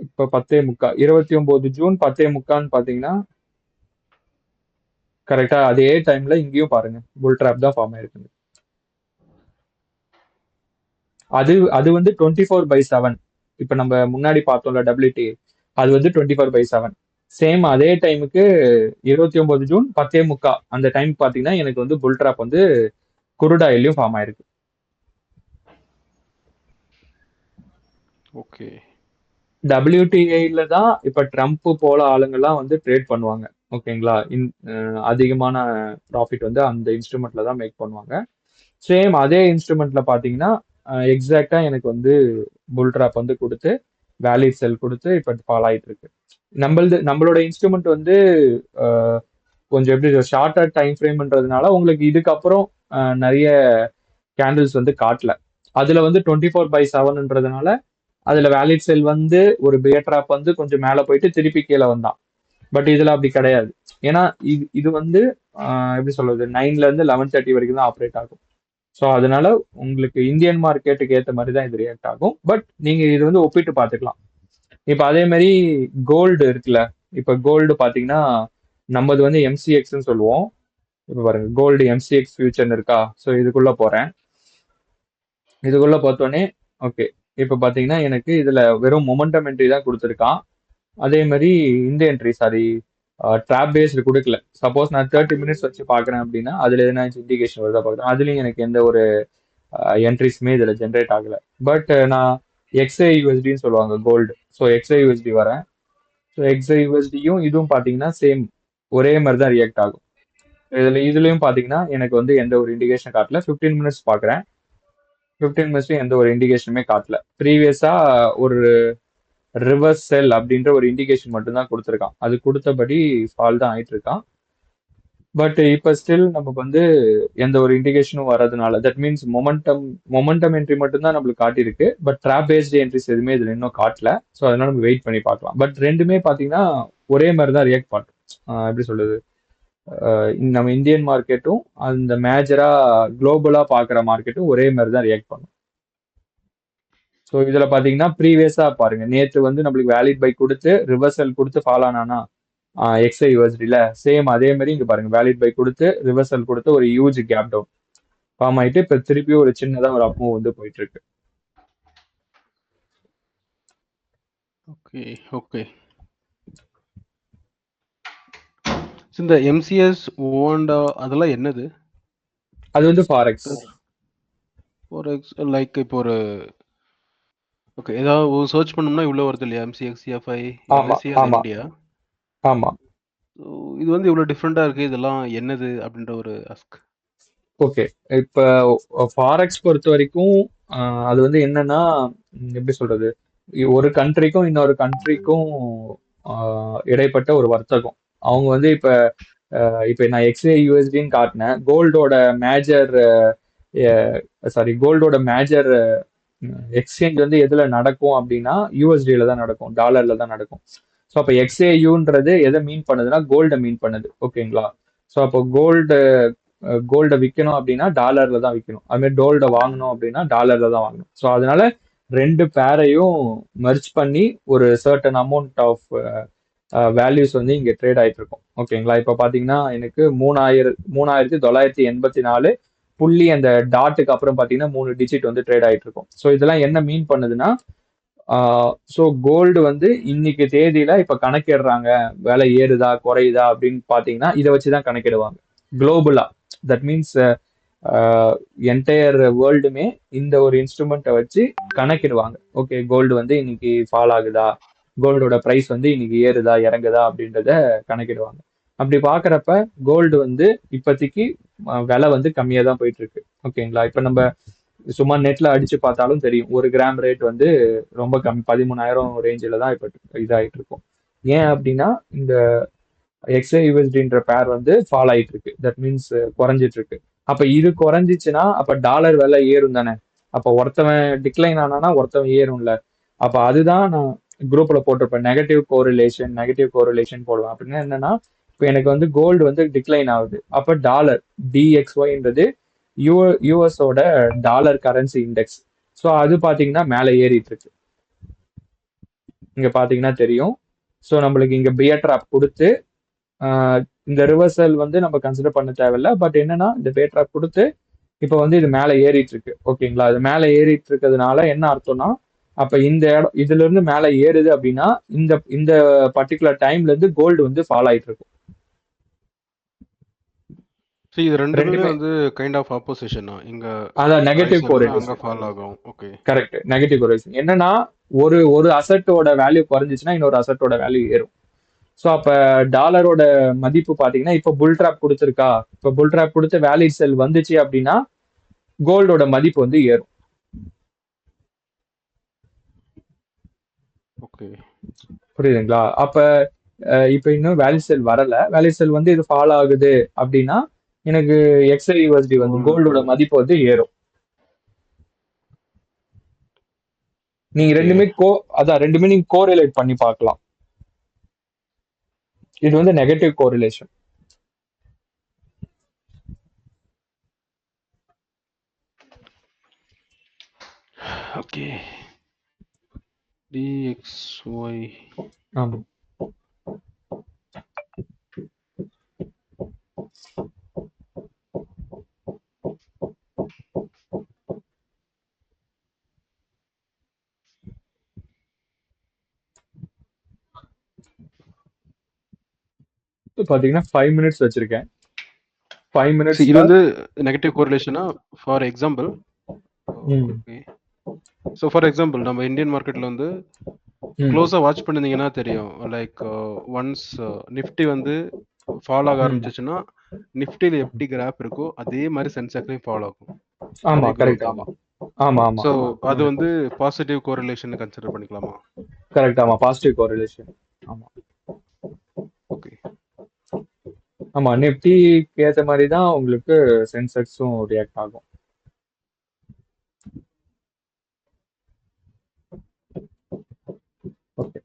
இப்ப 10:30 29 ஜூன் 10:30 பாத்தீங்கன்னா கரெக்டா அதே டைம்ல இங்கேயும் பாருங்க புல் ட்ராப் தான் ஃபார்ம் ஆயிருக்கு. அது வந்து 24/7. இப்ப நம்ம முன்னாடி பார்த்தோம்ல WTI, அது வந்து 24/7. சேம் அதே டைமுக்கு 29 ஜூன் 10:30 அந்த டைம் பாத்தீங்கன்னா எனக்கு வந்து புல் ட்ராப் வந்து குரூட் ஆயிலையும் ஃபார்ம் ஆயிருக்கு. ஓகே. WTIல தான் இப்ப ட்ரம்ப் போல ஆளுங்கெல்லாம் வந்து ட்ரேட் பண்ணுவாங்க. ஓகேங்களா? அதிகமான ப்ராஃபிட் வந்து அந்த இன்ஸ்ட்ருமெண்ட்ல தான் மேக் பண்ணுவாங்க. சேம் அதே இன்ஸ்ட்ருமெண்ட்ல பாத்தீங்கன்னா எக்ஸாக்டா எனக்கு வந்து புல் ட்ராப் வந்து கொடுத்து வேலிட் செல் கொடுத்து இப்ப ஃபால் ஆயிட்டு இருக்கு. நம்மளோட இன்ஸ்ட்ருமெண்ட் வந்து கொஞ்சம் எப்படி ஷார்ட்டர் டைம் ஃப்ரேம்ன்றதுனால உங்களுக்கு இதுக்கப்புறம் நிறைய கேண்டில்ஸ் வந்து காட்டல. அதுல வந்து 24/7ன்றதுனால அதுல வேலிட் செல் வந்து ஒரு பேர் ட்ராப் வந்து கொஞ்சம் மேல போயிட்டு திருப்பி கீழே வந்தான். பட் இதுல அப்படி கிடையாது. ஏன்னா இது வந்து எப்படி சொல்றது 9ல இருந்து 11:30 வரைக்கும் தான் ஆப்ரேட் ஆகும். ஸோ அதனால உங்களுக்கு இந்தியன் மார்க்கெட்டுக்கு ஏற்ற மாதிரி தான் இது ரியாக்ட் ஆகும். பட் நீங்க இது வந்து ஒப்பிட்டு பார்த்துக்கலாம். இப்போ அதே மாதிரி கோல்டு இருக்குல்ல, இப்போ கோல்டு பார்த்தீங்கன்னா நம்மது வந்து MCXன்னு சொல்லுவோம். இப்போ பாருங்க கோல்டு MCX ஃபியூச்சர்னு இருக்கா. ஸோ இதுக்குள்ள போறேன். இதுக்குள்ள பார்த்தோன்னே ஓகே இப்போ பார்த்தீங்கன்னா எனக்கு இதுல வெறும் மொமெண்டம் என்ட்ரி தான் கொடுத்துருக்கான். அதே மாதிரி இந்த என்ட்ரி ட்ராப் பேஸ்டு கொடுக்கல. சப்போஸ் நான் 30 மினிட்ஸ் வச்சு பார்க்குறேன் அப்படின்னா அதுல எதனா இண்டிகேஷன் வருதா பார்க்குறேன். அதுலயும் எனக்கு எந்த ஒரு என்ட்ரிஸுமே இதுல ஜென்ரேட் ஆகல. பட் நான் XAUSDன்னு சொல்லுவாங்க கோல்டு. ஸோ XAUSD வரேன். ஸோ XAUSDயும் இதுவும் பார்த்தீங்கன்னா சேம் ஒரே மாதிரி தான் ரியாக்ட் ஆகும். இதுலயும் பார்த்தீங்கன்னா எனக்கு வந்து எந்த ஒரு இண்டிகேஷன் காட்டல. 15 மினிட்ஸ் பார்க்குறேன். 15 மினிட்ஸ்லயும் எந்த ஒரு இண்டிகேஷனுமே காட்டல. ப்ரீவியஸா ஒரு ரிவர்ஸ் செல் அப்படின்ற ஒரு இண்டிகேஷன் மட்டும் தான் கொடுத்துருக்கான். அது கொடுத்தபடி ஃபால் தான் ஆயிட்டு இருக்கான். பட் இப்போ ஸ்டில் நமக்கு வந்து எந்த ஒரு இண்டிகேஷனும் வரதுனால தட் மீன்ஸ் மொமெண்டம் என்ட்ரி மட்டும் தான் நம்மளுக்கு காட்டியிருக்கு. பட் ட்ராப் பேஸ்டு என்ட்ரிஸ் எதுவுமே இதுல இன்னும் காட்டல. ஸோ அதனால நம்ம வெயிட் பண்ணி பார்க்கலாம். பட் ரெண்டுமே பார்த்தீங்கன்னா ஒரே மாதிரி தான் ரியாக்ட் பண்ணும். எப்படி சொல்றது, நம்ம இந்தியன் மார்க்கெட்டும் அந்த மேஜரா குளோபலா பார்க்குற மார்க்கெட்டும் ஒரே மாதிரி தான் ரியாக்ட் பண்ணும். ஸோ இதுல பாத்தீங்கன்னா ப்ரீவியஸா பாருங்க நேற்று வந்து நம்மளுக்கு வேலிட் பை கொடுத்து ரிவர்சல் கொடுத்து ஃபால் ஆனானா எக்ஸ்ஐ யூஎஸ்டில சேம் அதே மாதிரி இங்க பாருங்க வேலிட் பை கொடுத்து ரிவர்சல் கொடுத்து ஒரு ஹியூஜ் கேப் டவுன் ஃபார்ம் ஆயிட்டு இப்ப திருப்பி ஒரு சின்னதா ஒரு அப் மூவ் வந்து போயிட்டு இருக்கு. Okay okay. இந்த எம்சிஎஸ் ஓண்டா அதெல்லாம் என்னது? அது வந்து ஃபாரெக்ஸ். ஃபாரெக்ஸ் லைக் இப்போ ஒரு ஓகே ஏதாவது சர்ச் பண்ணோம்னா இவ்வளோ வருது இல்லையா? எம்சிஎக்ஸ் சிஎஃப்ஐ ஆமா எல்எஸ்சி அது ஆமா இந்தியா. ஆமா. ஸோ இது வந்து இவ்வளோ டிஃப்ரெண்ட்டாக இருக்குது, இதெல்லாம் என்னது அப்படின்ற ஒரு அஸ்க். ஓகே, இப்போ ஃபாரெக்ஸ் பொறுத்த வரைக்கும் அது வந்து என்னன்னா எப்படி சொல்றது, ஒரு கண்ட்ரிக்கும் இன்னொரு கண்ட்ரிக்கும் இடைப்பட்ட ஒரு வர்த்தகம். அவங்க வந்து இப்போ நான் எக்ஸ்ஏ யூஎஸ்டின்னு காட்டினேன். கோல்டோட மேஜர் எக்ஸ்சேஞ்ச் வந்து எதுல நடக்கும் அப்படின்னா யூஎஸ்டில தான் நடக்கும், டாலர்ல தான் நடக்கும். ஸோ அப்போ எக்ஸ்ஏயூன்றது எதை மீன் பண்ணுதுன்னா கோல்டை மீன் பண்ணுது. ஓகேங்களா? ஸோ அப்போ கோல்டை விற்கணும் அப்படின்னா டாலர்ல தான் விற்கணும், அதுமாதிரி கோல்டை வாங்கணும் அப்படின்னா டாலர்ல தான் வாங்கணும். ஸோ அதனால ரெண்டு பேரையும் மெர்ஜ் பண்ணி ஒரு சர்டன் அமௌண்ட் ஆஃப் வேல்யூஸ் வந்து இங்கே ட்ரேட் ஆயிட்டு இருக்கும். ஓகேங்களா? இப்போ பார்த்தீங்கன்னா எனக்கு 3984 புள்ளி அந்த டாட்டுக்கு அப்புறம் பார்த்தீங்கன்னா 3 டிஜிட் வந்து ட்ரேட் ஆயிட்டு இருக்கும். ஸோ இதெல்லாம் என்ன மீன் பண்ணுதுன்னா, ஸோ கோல்டு வந்து இன்னைக்கு தேதியில இப்ப கணக்கிடுறாங்க, விலை ஏறுதா குறையுதா அப்படின்னு பாத்தீங்கன்னா இதை வச்சுதான் கணக்கிடுவாங்க குளோபலா. தட் மீன்ஸ் என்டையர் வேர்ல்டுமே இந்த ஒரு இன்ஸ்ட்ருமெண்ட்டை வச்சு கணக்கிடுவாங்க. ஓகே, கோல்டு வந்து இன்னைக்கு ஃபால் ஆகுதா, கோல்டோட ப்ரைஸ் வந்து இன்னைக்கு ஏறுதா இறங்குதா அப்படின்றத கணக்கிடுவாங்க. அப்படி பாக்குறப்ப கோல்டு வந்து இப்போதைக்கு விலை வந்து கம்மியா தான் போயிட்டு இருக்கு. ஓகேங்களா? இப்ப நம்ம சும்மா நெட்ல அடிச்சு பார்த்தாலும் தெரியும், 1 கிராம் ரேட் வந்து ரொம்ப கம்மி, 13,000 ரேஞ்சில தான் இப்ப இதாயிட்டு இருக்கும். ஏன் அப்படின்னா இந்த எக்ஸ்ஏ யூஎஸ்டின்ற பேர் வந்து ஃபால் ஆயிட்டு இருக்கு. தட் மீன்ஸ் குறைஞ்சிட்டு இருக்கு. அப்ப இது குறைஞ்சிச்சுன்னா அப்ப டாலர் விலை ஏறும் தானே. அப்ப ஒருத்தவன் டிக்ளைன் ஆனானா ஒருத்தவன் ஏறும்ல. அப்ப அதுதான் நான் குரூப்ல போட்டிருப்பேன், நெகட்டிவ் கோரிலேஷன் போடுவேன். அப்படின்னா என்னன்னா, இப்போ எனக்கு வந்து கோல்டு வந்து டிக்ளைன் ஆகுது, அப்ப டாலர் டிஎக்ஸ்ஒய்ன்றது யூஎஸோட டாலர் கரன்சி இண்டெக்ஸ். ஸோ அது பாத்தீங்கன்னா மேலே ஏறிட்டு இருக்கு. இங்க பாத்தீங்கன்னா தெரியும். ஸோ நம்மளுக்கு இங்க பியர் ட்ராப் கொடுத்து இந்த ரிவர்சல் வந்து நம்ம கன்சிடர் பண்ண தேவையில்ல. பட் என்னன்னா இந்த பியர் ட்ராப் கொடுத்து இப்போ வந்து இது மேலே ஏறிட்டு இருக்கு. ஓகேங்களா? அது மேலே ஏறிட்டு இருக்கிறதுனால என்ன அர்த்தம்னா, அப்ப இந்த இடம் இதுல இருந்து மேலே ஏறுது அப்படின்னா இந்த இந்த பர்டிகுலர் டைம்ல இருந்து கோல்டு வந்து ஃபால் ஆயிட்டு இருக்கும். இது ரெண்டுமே வந்து கைண்ட் ஆஃப் ஆப்போசிஷனா? இங்க அதான் நெகட்டிவ் கோரிலேஷன், அங்க ஃபால் ஆகும். Okay, correct. நெகட்டிவ் கோரிலேஷன் என்னன்னா, ஒரு அசட்டோட வேல்யூ குறைஞ்சிச்சுன்னா இன்னொரு அசட்டோட வேல்யூ ஏறும். ஸோ அப்ப டாலரோட மதிப்பு பாத்தீங்கன்னா இப்போ புல் ட்ராப் கொடுத்துருக்கா, இப்போ புல் ட்ராப் கொடுத்து வேலிட் செல் வந்துச்சு அப்படின்னா கோல்டோட மதிப்பு வந்து ஏறும். ஓகே, புரியுதுங்களா? அப்ப இப்ப இன்னும் வேலிட் செல் வரல, வேலிட் செல் வந்து இது ஃபால் ஆகுது அப்படின்னா எனக்கு எக்ஸ்ஐ யூஎஸ்டி வந்து கோல்டோட மதிப்பு வந்து ஏறும். நீங்க ரெண்டுமே நீங்க கோரிலேட் பண்ணி பார்க்கலாம். இது வந்து நெகட்டிவ் கோரிலேஷன். Okay, DXY. ஆமா. பாத்தீங்கன்னா 5 மினிட்ஸ் வச்சிருக்கேன். 5 மினிட்ஸ் இது வந்து நெகட்டிவ் கோரிலேஷனா? For example, okay, so for example நம்ம இந்தியன் மார்க்கெட்ல வந்து க்ளோஸா வாட்ச் பண்ணிருந்தீங்கன்னா தெரியும், லைக் ஒன்ஸ் நிஃப்டி வந்து ஃபால் ஆக ஆரம்பிச்சிச்சுன்னா நிஃப்டில எப்படி கிராஃப் இருக்கோ அதே மாதிரி சென்செக்ஸ்லயும் ஃபால் ஆகும். ஆமா, கரெக்ட். ஆமா ஆமா ஆமா. சோ அது வந்து பாசிட்டிவ் கோரிலேஷன் கன்சிடர் பண்ணிக்கலாமா? கரெக்ட். ஆமா, பாசிட்டிவ் கோரிலேஷன். ஆமா. ஓகே. ஆமா, நிஃப்டிக்கு ஏத்த மாதிரி தான் உங்களுக்கு சென்செக்ஸும் ரியாக்ட் ஆகும். ஓகே,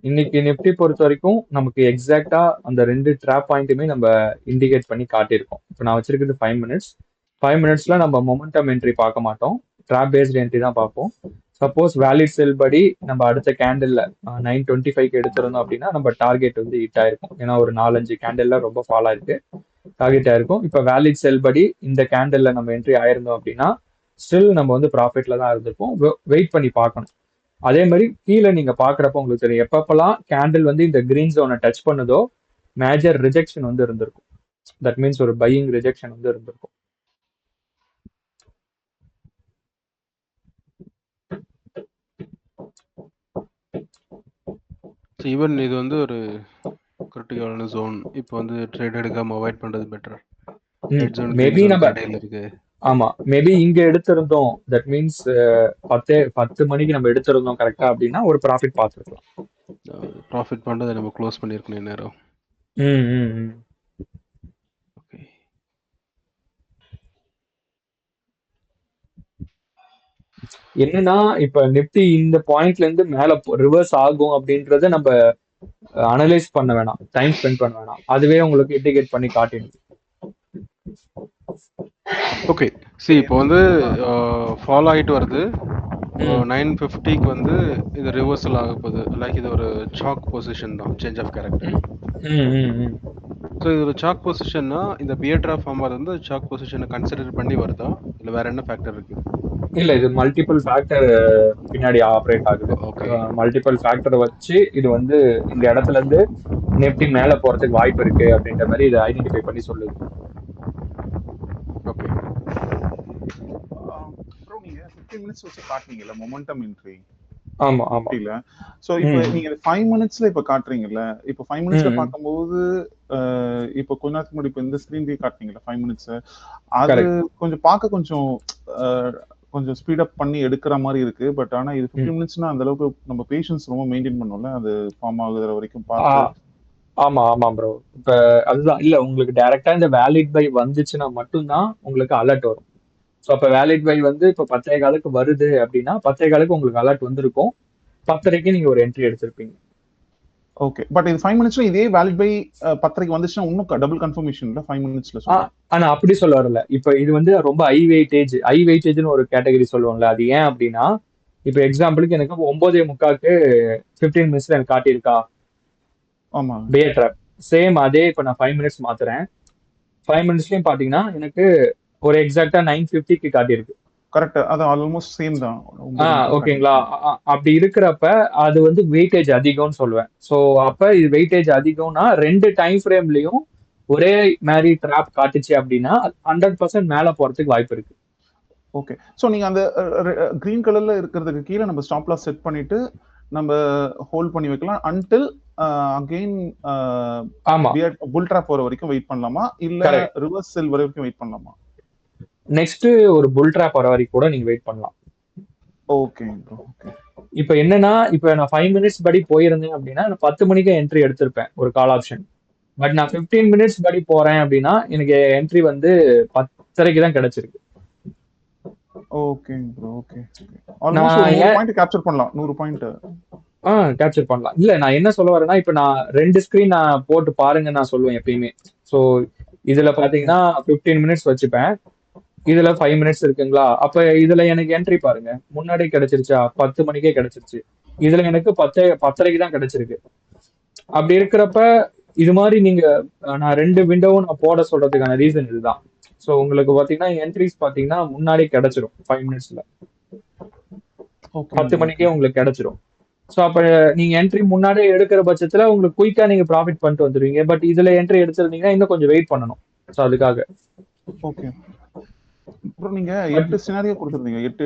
இன்னைக்கு நிஃப்டி பொறுத்த வரைக்கும் நமக்கு எக்ஸாக்டா அந்த 2 ட்ராப் பாயிண்ட்டுமே நம்ம இண்டிகேட் பண்ணி காட்டியிருக்கோம். இப்போ நான் வச்சிருக்கிறது 5 மினிட்ஸ். 5 மினிட்ஸ்ல நம்ம மொமெண்டம் என்ட்ரி பார்க்க மாட்டோம், ட்ராப் பேஸ்ட் என்ட்ரி தான் பார்ப்போம். சப்போஸ் வேலிட் செல் படி நம்ம அடுத்த கேண்டில்ல 925 எடுத்திருந்தோம் அப்படின்னா நம்ம டார்கெட் வந்து ஹிட் ஆயிருக்கும். ஏன்னா ஒரு 4-5 கேண்டில்ல ரொம்ப ஃபால் ஆயிருக்கு, டார்கெட் ஆயிருக்கும். இப்போ வேலிட் செல் படி இந்த கேண்டில்ல நம்ம என்ட்ரி ஆயிருந்தோம் அப்படின்னா ஸ்டில் நம்ம வந்து ப்ராஃபிட்ல தான் இருந்திருப்போம். வெயிட் பண்ணி பார்க்கணும். அதே மாதிரி கீழே நீங்க பாக்குறப்ப உங்களுக்கு தெரியும், எப்பப்பெல்லாம் கேண்டில் வந்து இந்த கிரீன் ஜோனை டச் பண்ணுதோ மேஜர் ரிஜெக்ஷன் வந்து இருந்திருக்கும். தட் மீன்ஸ் ஒரு பையிங் ரிஜெக்ஷன் வந்து இருந்திருக்கும். ஈவன் இது வந்து ஒரு கிரிட்டிக்கலான ஜோன். இப்போ வந்து ட்ரேட் எடுக்காம அவாய்ட் பண்றது better. Red zone maybe green zone நம்ம இடையில இருக்கு. ஆமா, மேபி இங்க எடுத்திருந்தோம், தட் மீன்ஸ் 10 மணிக்கு நம்ம எடுத்திருந்தோம் கரெக்டா அப்படின்னா ஒரு ப்ராஃபிட் பார்த்துருக்கலாம். ப்ராஃபிட் பண்றதை நம்ம க்ளோஸ் பண்ணிருக்கணும் நேரம். ஓகே, என்னன்னா இப்ப நிப்டி இந்த பாயிண்ட்ல இருந்து மேல ரிவர்ஸ் ஆகும் அப்படின்றத நம்ம அனலைஸ் பண்ண வேணாம், டைம் ஸ்பெண்ட் பண்ண வேணாம், அதுவே உங்களுக்கு இண்டிகேட் பண்ணி காட்டிடும். ஓகே, சி இப்போ வந்து ஃபாலோ ஆகிட்டு வருது. 950க்கு வந்து இது ரிவர்சல் ஆக போகுது. லைக் இது ஒரு சாக் பொசிஷன் தான், சேஞ்ச் ஆஃப் கேரக்டர். ஸோ இது ஒரு சாக் பொசிஷன்னா இந்த பியட்ரா ஃபார்மர் வந்து சாக் பொசிஷனை கன்சிடர் பண்ணி வருதா, இல்லை வேற என்ன ஃபேக்டர் இருக்கு? இல்ல, இது மல்டிபிள் ஃபேக்டர் பின்னாடி ஆப்ரேட் ஆகுது. மல்டிபிள் ஃபேக்டரை வச்சு இது வந்து இந்த இடத்துல இருந்து நிப்டி மேல போறதுக்கு வாய்ப்பு இருக்கு அப்படின்ற மாதிரி இதை ஐடென்டிஃபை பண்ணி சொல்லுது. ஓகே, அப்புறம் நீங்க 15 மினிட்ஸ் வச்சு காட்டுனீங்கல்ல மொமெண்டம் என்ட்ரி. ஆமா ஆமா. இல்ல சோ இப்போ நீங்க 5 மினிட்ஸ்ல இப்ப காட்டுறீங்கல்ல, இப்போ 5 மினிட்ஸ்ல பார்க்கும்போது இப்போ கொஞ்ச நேரத்துக்கு முன்னாடி இப்போ இந்த ஸ்கிரீன் பே காட்டுனீங்கல்ல 5 மினிட்ஸ், அது கொஞ்சம் பார்க்க கொஞ்சம் ஸ்பீட் அப் பண்ணி எடுக்கிற மாதிரி இருக்கு. பட் ஆனா இது 15 மினிட்ஸ்னா அந்த அளவுக்கு நம்ம பேஷன்ஸ் ரொம்ப மெயின்டைன் பண்ணோம்ல, அது ஃபார்ம் ஆகுற வரைக்கும் பார்த்து. ஆமா ஆமா ப்ரோ. இப்ப அதுதான், இல்ல உங்களுக்கு டைரக்டா இந்த வேலிட் பை வந்துச்சுன்னா மட்டும்தான் உங்களுக்கு அலர்ட் வரும். ஸோ அப்ப வேலிட் பை வந்து இப்போ 10:15 வருது அப்படின்னா 10:15 உங்களுக்கு அலர்ட் வந்திருக்கும், 10:30 நீங்க ஒரு என்ட்ரி எடுத்திருப்பீங்க. ஓகே, பட் இது 5 மினிட்ஸ்ல இதே வேலிட் பை 10:30 வந்துச்சுன்னா இன்னும் டபுள் கன்ஃபர்மேஷன் இல்ல 5 மினிட்ஸ்ல சொல்றேன். ஆனா அப்படி சொல்ல வரல. இப்ப இது வந்து ரொம்ப ஹை வெயிட்டேஜ்னு ஒரு கேட்டகரி சொல்லுவாங்கல்ல, அது ஏன் அப்படின்னா இப்ப எக்ஸாம்பிளுக்கு எனக்கு 9:45க்கு 15 மினிட்ஸ்ல எனக்கு காட்டியிருக்கா. ஆமா, பியர் ட்ராப் சேம் அதே இப்ப நான் 5 மினிட்ஸ் மாத்துறேன். 5 மினிட்ஸ்லயும் பாத்தீங்கன்னா எனக்கு ஒரு எக்ஸாக்டா 9:50க்கு காட்டியிருக்கு. கரெக்ட், அது ஆல்மோஸ்ட் சேம் தான். ஓகேங்களா? அப்படி இருக்கிறப்ப அது வந்து வெயிட்டேஜ் அதிகம்னு சொல்லுவேன். ஸோ அப்ப இது வெயிட்டேஜ் அதிகம்னா 2 டைம் ஃப்ரேம்லயும் ஒரே மாதிரி ட்ராப் காட்டுச்சு அப்படின்னா 100% மேல போறதுக்கு வாய்ப்பு இருக்கு. ஓகே, ஸோ நீங்க அந்த கிரீன் கலர்ல இருக்கிறதுக்கு கீழே நம்ம ஸ்டாப் லாஸ் செட் பண்ணிட்டு நம்ம ஹோல்ட் பண்ணி வைக்கலாம் அன்டில் அகைன் புல் ட்ராப் போற வரைக்கும் வெயிட் பண்ணலாமா, இல்ல ரிவர்ஸ் செல் வரைக்கும் வெயிட் பண்ணலாமா? நெக்ஸ்ட் ஒரு புல் ட்ராப் வர வரைக்கும் கூட நீங்க வெயிட் பண்ணலாம். Okay bro. ஓகே, இப்போ என்னன்னா இப்போ நான் 5 மினிட்ஸ் படி போயிருந்தேன் அப்படின்னா நான் 10 மணிக்கு என்ட்ரி எடுத்திருப்பேன் ஒரு கால் ஆப்ஷன். பட் நான் 15 மினிட்ஸ் படி போறேன் அப்படின்னா எனக்கு என்ட்ரி வந்து 10:30 தான் கிடைச்சிருக்கு. Okay bro. Okay, almost 100 point capture பண்ணலாம். 100 பாயிண்ட் கேப்சர் பண்ணலாம். இல்ல நான் என்ன சொல்ல வரேன்னா இப்போ நான் 2 ஸ்கிரீன் நான் போட்டு பாருங்க நான் சொல்லுவேன் எப்பயுமே. ஸோ இதுல பாத்தீங்கன்னா 15 மினிட்ஸ் வச்சுப்பேன், இதுல 5 மினிட்ஸ் இருக்குங்களா, அப்ப இதுல எனக்கு என்ட்ரி பாருங்க முன்னாடி கிடைச்சிருச்சா, 10 மணிக்கே கிடைச்சிருச்சு. இதுல எனக்கு 10:30 தான் கிடைச்சிருக்கு. அப்படி இருக்கிறப்ப இது மாதிரி நீங்க நான் 2 விண்டோவும் நான் போட சொல்றதுக்கான ரீசன் இதுதான். ஸோ உங்களுக்கு பாத்தீங்கன்னா என்ட்ரிஸ் பாத்தீங்கன்னா முன்னாடி கிடைச்சிரும் 5 மினிட்ஸ்ல, 10 மணிக்கே உங்களுக்கு கிடைச்சிரும். ஸோ அப்ப நீங்க என்ட்ரி முன்னாடியே எடுக்கிற பட்சத்துல உங்களுக்கு குயிக்கா நீங்க ப்ராஃபிட் பண்ணிட்டு வந்துருவீங்க. பட் இதுல என்ட்ரி எடுத்திருந்தீங்கன்னா இன்னும் கொஞ்சம் வெயிட் பண்ணணும். ஸோ அதுக்காக. ஓகே, அப்புறம் நீங்க 8 சினாரியோ கொடுத்திருந்தீங்க. 8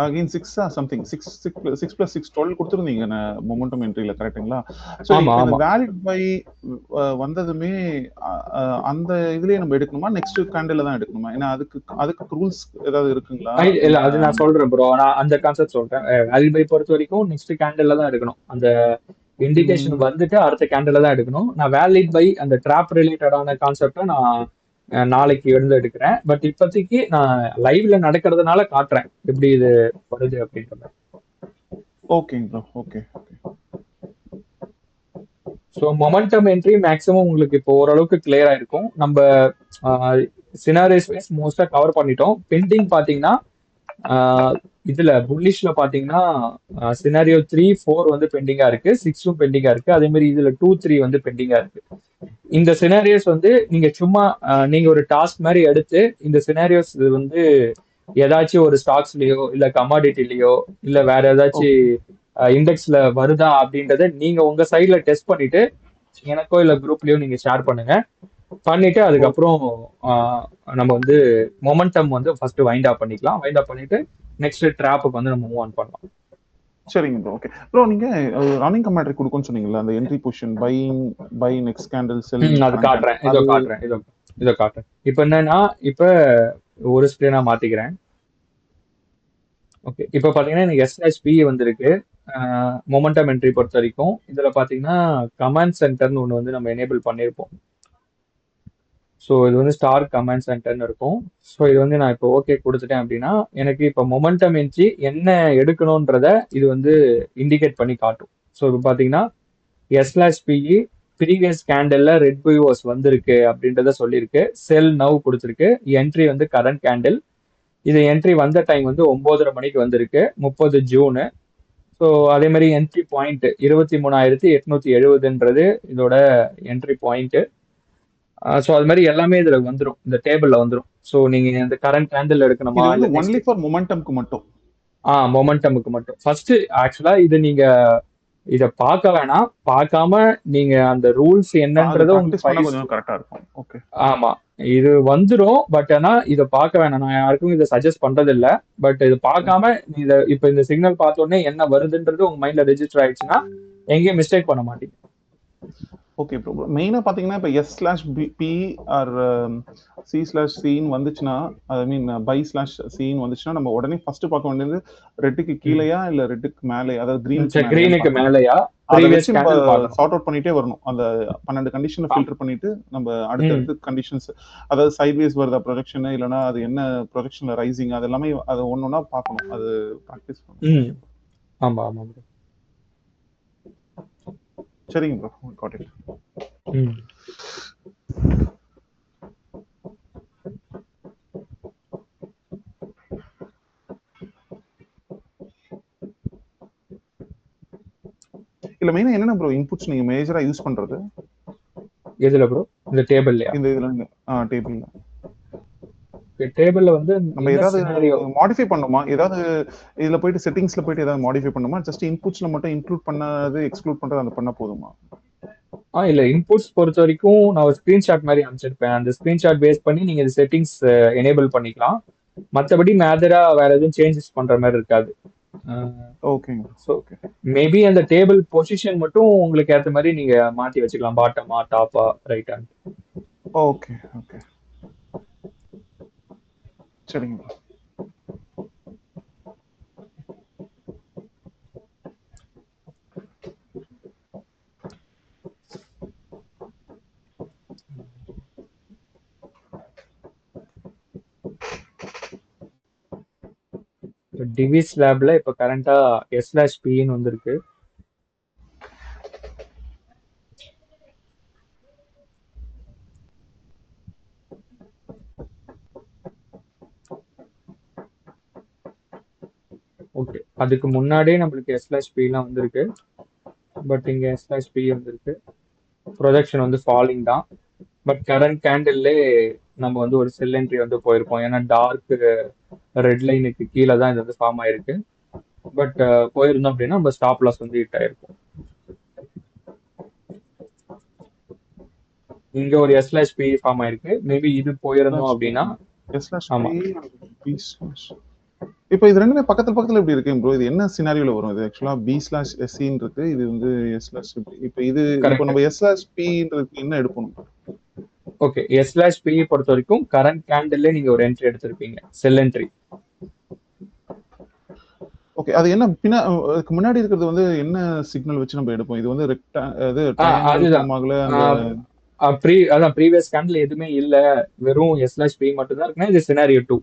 அகைன் 6 சம்திங் 6 + 6 12 கொடுத்திருந்தீங்க மொமெண்டம் என்ட்ரில, கரெக்ட்டுங்களா? சோ இந்த வேலிட் பை வந்ததுமே அந்த இதுலயே நம்ம எடுக்கணுமா, நெக்ஸ்ட் கேண்டில்ல தான் எடுக்கணுமா? ஏன்னா அதுக்கு ரூல்ஸ் ஏதாவது இருக்குங்களா? இல்ல அது நான் சொல்றேன் ப்ரோ, நான் அந்த கான்செப்ட் சொல்றேன். வேலிட் பை பொறுத்த வரைக்கும் நெக்ஸ்ட் கேண்டில்ல தான் எடுக்கணும். அந்த இண்டிகேஷன் வந்துட்டு அடுத்த கேண்டில்ல தான் எடுக்கணும். நான் வேலிட் பை அந்த ட்ராப் ரிலேட்டடான கான்செப்டை நான் நாளைக்கு எழுந்து எடுக்கிறேன். பட் இப்போதைக்கு நான் லைவ்ல நடக்கிறதுனால காட்டுறேன் எப்படி இது வருது அப்படின்றத. ஓகேங்க bro. Okay, so momentum entry maximum உங்களுக்கு இப்போ ஓரளவுக்கு கிளியரா இருக்கும். நம்ம சினாரியோஸ் வைஸ் மோஸ்டா கவர் பண்ணிட்டோம். பெண்டிங் பாத்தீங்கன்னா இதுல புல்லிஷ்ல பாத்தீங்கன்னா சினாரியோ 3-4 வந்து பெண்டிங்கா இருக்கு, 6ம் பெண்டிங்கா இருக்கு. அதே மாதிரி இதுல 2-3 வந்து பெண்டிங்கா இருக்கு. இந்த சினாரியோஸ் வந்து நீங்க சும்மா நீங்க ஒரு டாஸ்க் மாதிரி எடுத்து இந்த சினாரியோஸ் வந்து ஏதாச்சும் ஒரு ஸ்டாக்ஸ்லயோ இல்ல கமாடிட்டிலயோ இல்ல வேற ஏதாச்சும் இண்டெக்ஸ்ல வருதா அப்படின்றத நீங்க உங்க சைட்ல டெஸ்ட் பண்ணிட்டு எனக்கோ இல்ல குரூப்லயோ நீங்க ஷேர் பண்ணிட்டு அதுக்கப்புறம் நம்ம வந்து மொமெண்டம் வந்து ஃபர்ஸ்ட் வைண்ட் அப் பண்ணிக்கலாம். வைண்ட் அப் பண்ணிட்டு நெக்ஸ்ட் ட்ராப்புக்கு வந்து நம்ம மூவ் ஆன் பண்ணலாம். சரிங்க ப்ரோ. ஓகே ப்ரோ, நீங்க ரன்னிங் கமெண்ட்ரி கொடுக்கும்னு சொன்னீங்கல்ல, அந்த entry position by next candle sell அது காட்டுறேன். இதோ காட்டுறேன். இப்போ என்னன்னா இப்ப ஒரு ஸ்கிரீனா மாத்திக்கிறேன். ஓகே, இப்போ பாத்தீங்கன்னா எனக்கு S/P வந்திருக்கு. மொமெண்டம் என்ட்ரி பொறுத்த வரைக்கும் இதுல பாத்தீங்கன்னா கமாண்ட் சென்டர்னு ஒன்று வந்து நம்ம எனேபிள் பண்ணியிருப்போம். ஸோ இது வந்து ஸ்டார் கமாண்ட் சென்டர்னு இருக்கும். ஸோ இது வந்து நான் இப்போ ஓகே கொடுத்துட்டேன் அப்படின்னா எனக்கு இப்போ மொமெண்டம் என்ட்ரி என்ன எடுக்கணுன்றத இது வந்து இண்டிகேட் பண்ணி காட்டும். ஸோ இப்போ பார்த்தீங்கன்னா S/PE ப்ரீவியஸ் கேண்டல்ல ரெட் பியூஸ் வந்திருக்கு அப்படின்றத சொல்லியிருக்கு. செல் நவ் கொடுத்துருக்கு. என்ட்ரி வந்து கரண்ட் கேண்டில். இது என்ட்ரி வந்த டைம் வந்து 9:30 மணிக்கு வந்திருக்கு, 30 ஜூனு. ஸோ அதே மாதிரி என்ட்ரி பாயிண்ட் 23,870ன்றது இதோட என்ட்ரி பாயிண்ட். ஸோ அது மாதிரி எல்லாமே இதுல வந்துடும், இந்த டேபிள்ல வந்துடும். ஸோ நீங்க இந்த கரண்ட் கேண்டில் எடுக்கணுமா இது இல்ல வந்து ஒன்லி ஃபார் மொமெண்டம்க்கு மட்டும்? மொமெண்டமுக்கு மட்டும். ஃபர்ஸ்ட் ஆக்சுவலா இது நீங்க இத பார்க்க வேணாம், பார்க்காம நீங்க அந்த ரூல்ஸ் என்னன்றத கொஞ்சம் கரெக்டா இருக்கும். ஓகே, ஆமா, இது வந்துடும். பட் ஆனா இத பார்க்க வேணாம், நான் யாருக்கும் இதை சஜஸ்ட் பண்றது இல்ல. பட் இது பார்க்காம இத இப்ப இந்த சிக்னல் பார்த்த உடனே என்ன வருதுன்றது உங்க மைண்ட்ல ரெஜிஸ்டர் ஆயிடுச்சுன்னா எங்கேயும் மிஸ்டேக் பண்ண மாட்டீங்க. Okay bro. மெயினா பாத்தீங்கன்னா இப்போ S/P ஆர் C/Cன்னு வந்துச்சுன்னா, ஐ மீன் பை/Cன்னு வந்துச்சுன்னா நம்ம உடனே ஃபர்ஸ்ட் பார்க்க வேண்டியது ரெட்டுக்கு கீழேயா இல்ல ரெட்டுக்கு மேலேயா, அதாவது கிரீனுக்கு மேலேயா, அதை வச்சு நம்ம சார்ட் அவுட் பண்ணிட்டே வரணும். அந்த 12 கண்டிஷனை ஃபில்டர் பண்ணிட்டு நம்ம அடுத்தடுத்து கண்டிஷன்ஸ், அதாவது சைட்வேஸ் வருதா ப்ரொஜெக்ஷன், இல்லைன்னா அது என்ன ப்ரொஜெக்ஷன்ல ரைசிங், அது எல்லாமே அதை ஒன்னொன்னா பார்க்கணும். அது ப்ராக்டிஸ் பண்ணணும். ஆமா ஆமா ப்ரோ. சரிங்க ப்ரோ, காட் இட். இல்ல மெயினா என்னென்ன ப்ரோ இன்புட்ஸ் நீங்க மேஜரா யூஸ் பண்றது? எதுல ப்ரோ? இந்த டேபிள்லயா? இந்த இதுல டேபிள்ல. டேபிள்ல வந்து நம்ம ஏதாவது மாடிஃபை பண்ணுமா? ஏதாவது இதுல போயிட்டு செட்டிங்ஸ்ல போயிட்டு ஏதாவது மாடிஃபை பண்ணுமா? ஜஸ்ட் இன்புட்ஸ்ல மட்டும் இன்க்ளூட் பண்ணாது எக்ஸ்க்ளூட் பண்றது அந்த பண்ணா போதுமா? இல்ல, இன்புட்ஸ் பொறுத்த வரைக்கும் நான் ஒரு ஸ்கிரீன்ஷாட் மாதிரி அனுப்பிச்சிருப்பேன். அந்த ஸ்கிரீன்ஷாட் பேஸ் பண்ணி நீங்க இந்த செட்டிங்ஸ் எனேபிள் பண்ணிக்கலாம். மற்றபடி மேஜரா வேற எதுவும் சேஞ்சஸ் பண்ற மாதிரி இருக்காது. ஓகேங்க. ஸோ மேபி அந்த டேபிள் பொசிஷன் மட்டும் உங்களுக்கு ஏற்ற மாதிரி நீங்க மாத்தி வச்சுக்கலாம், பாட்டமா டாப்பா ரைட்டா. ஓகே ஓகே, சரிங்க. டிவிஸ் லேப்ல இப்ப கரண்டா S/Pன்னு வந்திருக்கு. ஓகே, அதுக்கு முன்னாடியே நம்மளுக்கு S/Pலாம் வந்திருக்கு. பட் இங்க S/P வந்திருக்கு. ப்ரொஜெக்ஷன் வந்து ஃபாலிங் தான். பட் கரண்ட் கேண்டில்லே நம்ம வந்து ஒரு செல் என்ட்ரி வந்து போயிருப்போம். ஏன்னா டார்க் ரெட் லைனுக்கு கீழே தான் இது வந்து ஃபார்ம் ஆயிருக்கு. பட் போயிருந்தோம் அப்படின்னா நம்ம ஸ்டாப் லாஸ் வந்து ஹிட் ஆயிருக்கும். இங்க ஒரு S/P ஃபார்ம் ஆயிருக்கு. மேபி இது போயிருந்தோம் அப்படின்னா இப்போ இது ரெண்டுமே பக்கத்துல எப்படி இருக்கு ப்ரோ? இது என்ன சினாரியோல வரும்? இது ஆக்சுவலா B/SCன்னு இருக்கு, இது வந்து S/P. இப்போ இது இப்போ நம்ம S/Pன்றதுக்கு என்ன எடுக்கணும்? ஓகே, S/P பொறுத்த வரைக்கும் கரண்ட் கேண்டில்ல நீங்க ஒரு என்ட்ரி எடுத்திருப்பீங்க, செல் என்ட்ரி. ஓகே, அது என்ன அதுக்கு முன்னாடி இருக்கிறது வந்து என்ன சிக்னல் வச்சு நம்ம எடுப்போம்? இது வந்து ட்ரையாங்கிள் ஃபார்ம் ஆகல, அதான் ப்ரீவியஸ் கேண்டில் எதுவுமே இல்ல, வெறும் S/P மட்டும் தான் இருக்குன்னா இது சினாரியோ 2.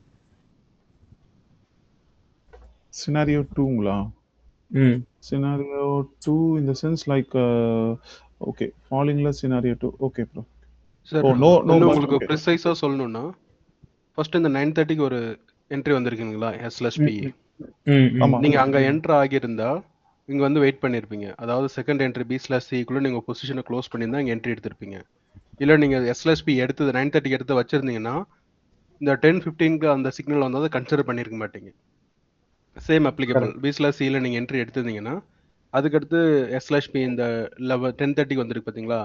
சினாரியோ 2ங்களா? Scenario 2 in the sense like okay, fallingல சினாரியோ 2. Okay bro. சார், உங்களுக்கு ப்ரிசைஸா சொல்லணும்னா ஃபர்ஸ்ட் இந்த 9:30க்கு ஒரு என்ட்ரி வந்திருக்குங்களா S/P. ஆமா நீங்க அங்க என்டர் ஆகியிருந்தா இங்க வந்து வெயிட் பண்ணிருப்பீங்க. அதாவது செகண்ட் என்ட்ரி B/C-க்குள்ள நீங்க பொசிஷனை க்ளோஸ் பண்ணியிருந்தா இங்க என்ட்ரி எடுத்திருப்பீங்க. இல்ல நீங்க S/P எடுத்தது 9:30 எடுத்து வச்சிருந்தீங்கன்னா இந்த 10:15க்கு அந்த சிக்னல் வந்ததை கன்சிடர் பண்ணியிருக்க மாட்டீங்க. Same applicable. B/C-ல நீங்க என்ட்ரி எடுத்திருந்தீங்கன்னா அதுக்கடுத்து S/P இந்த 10:30க்கு வந்திருக்கு பார்த்தீங்களா,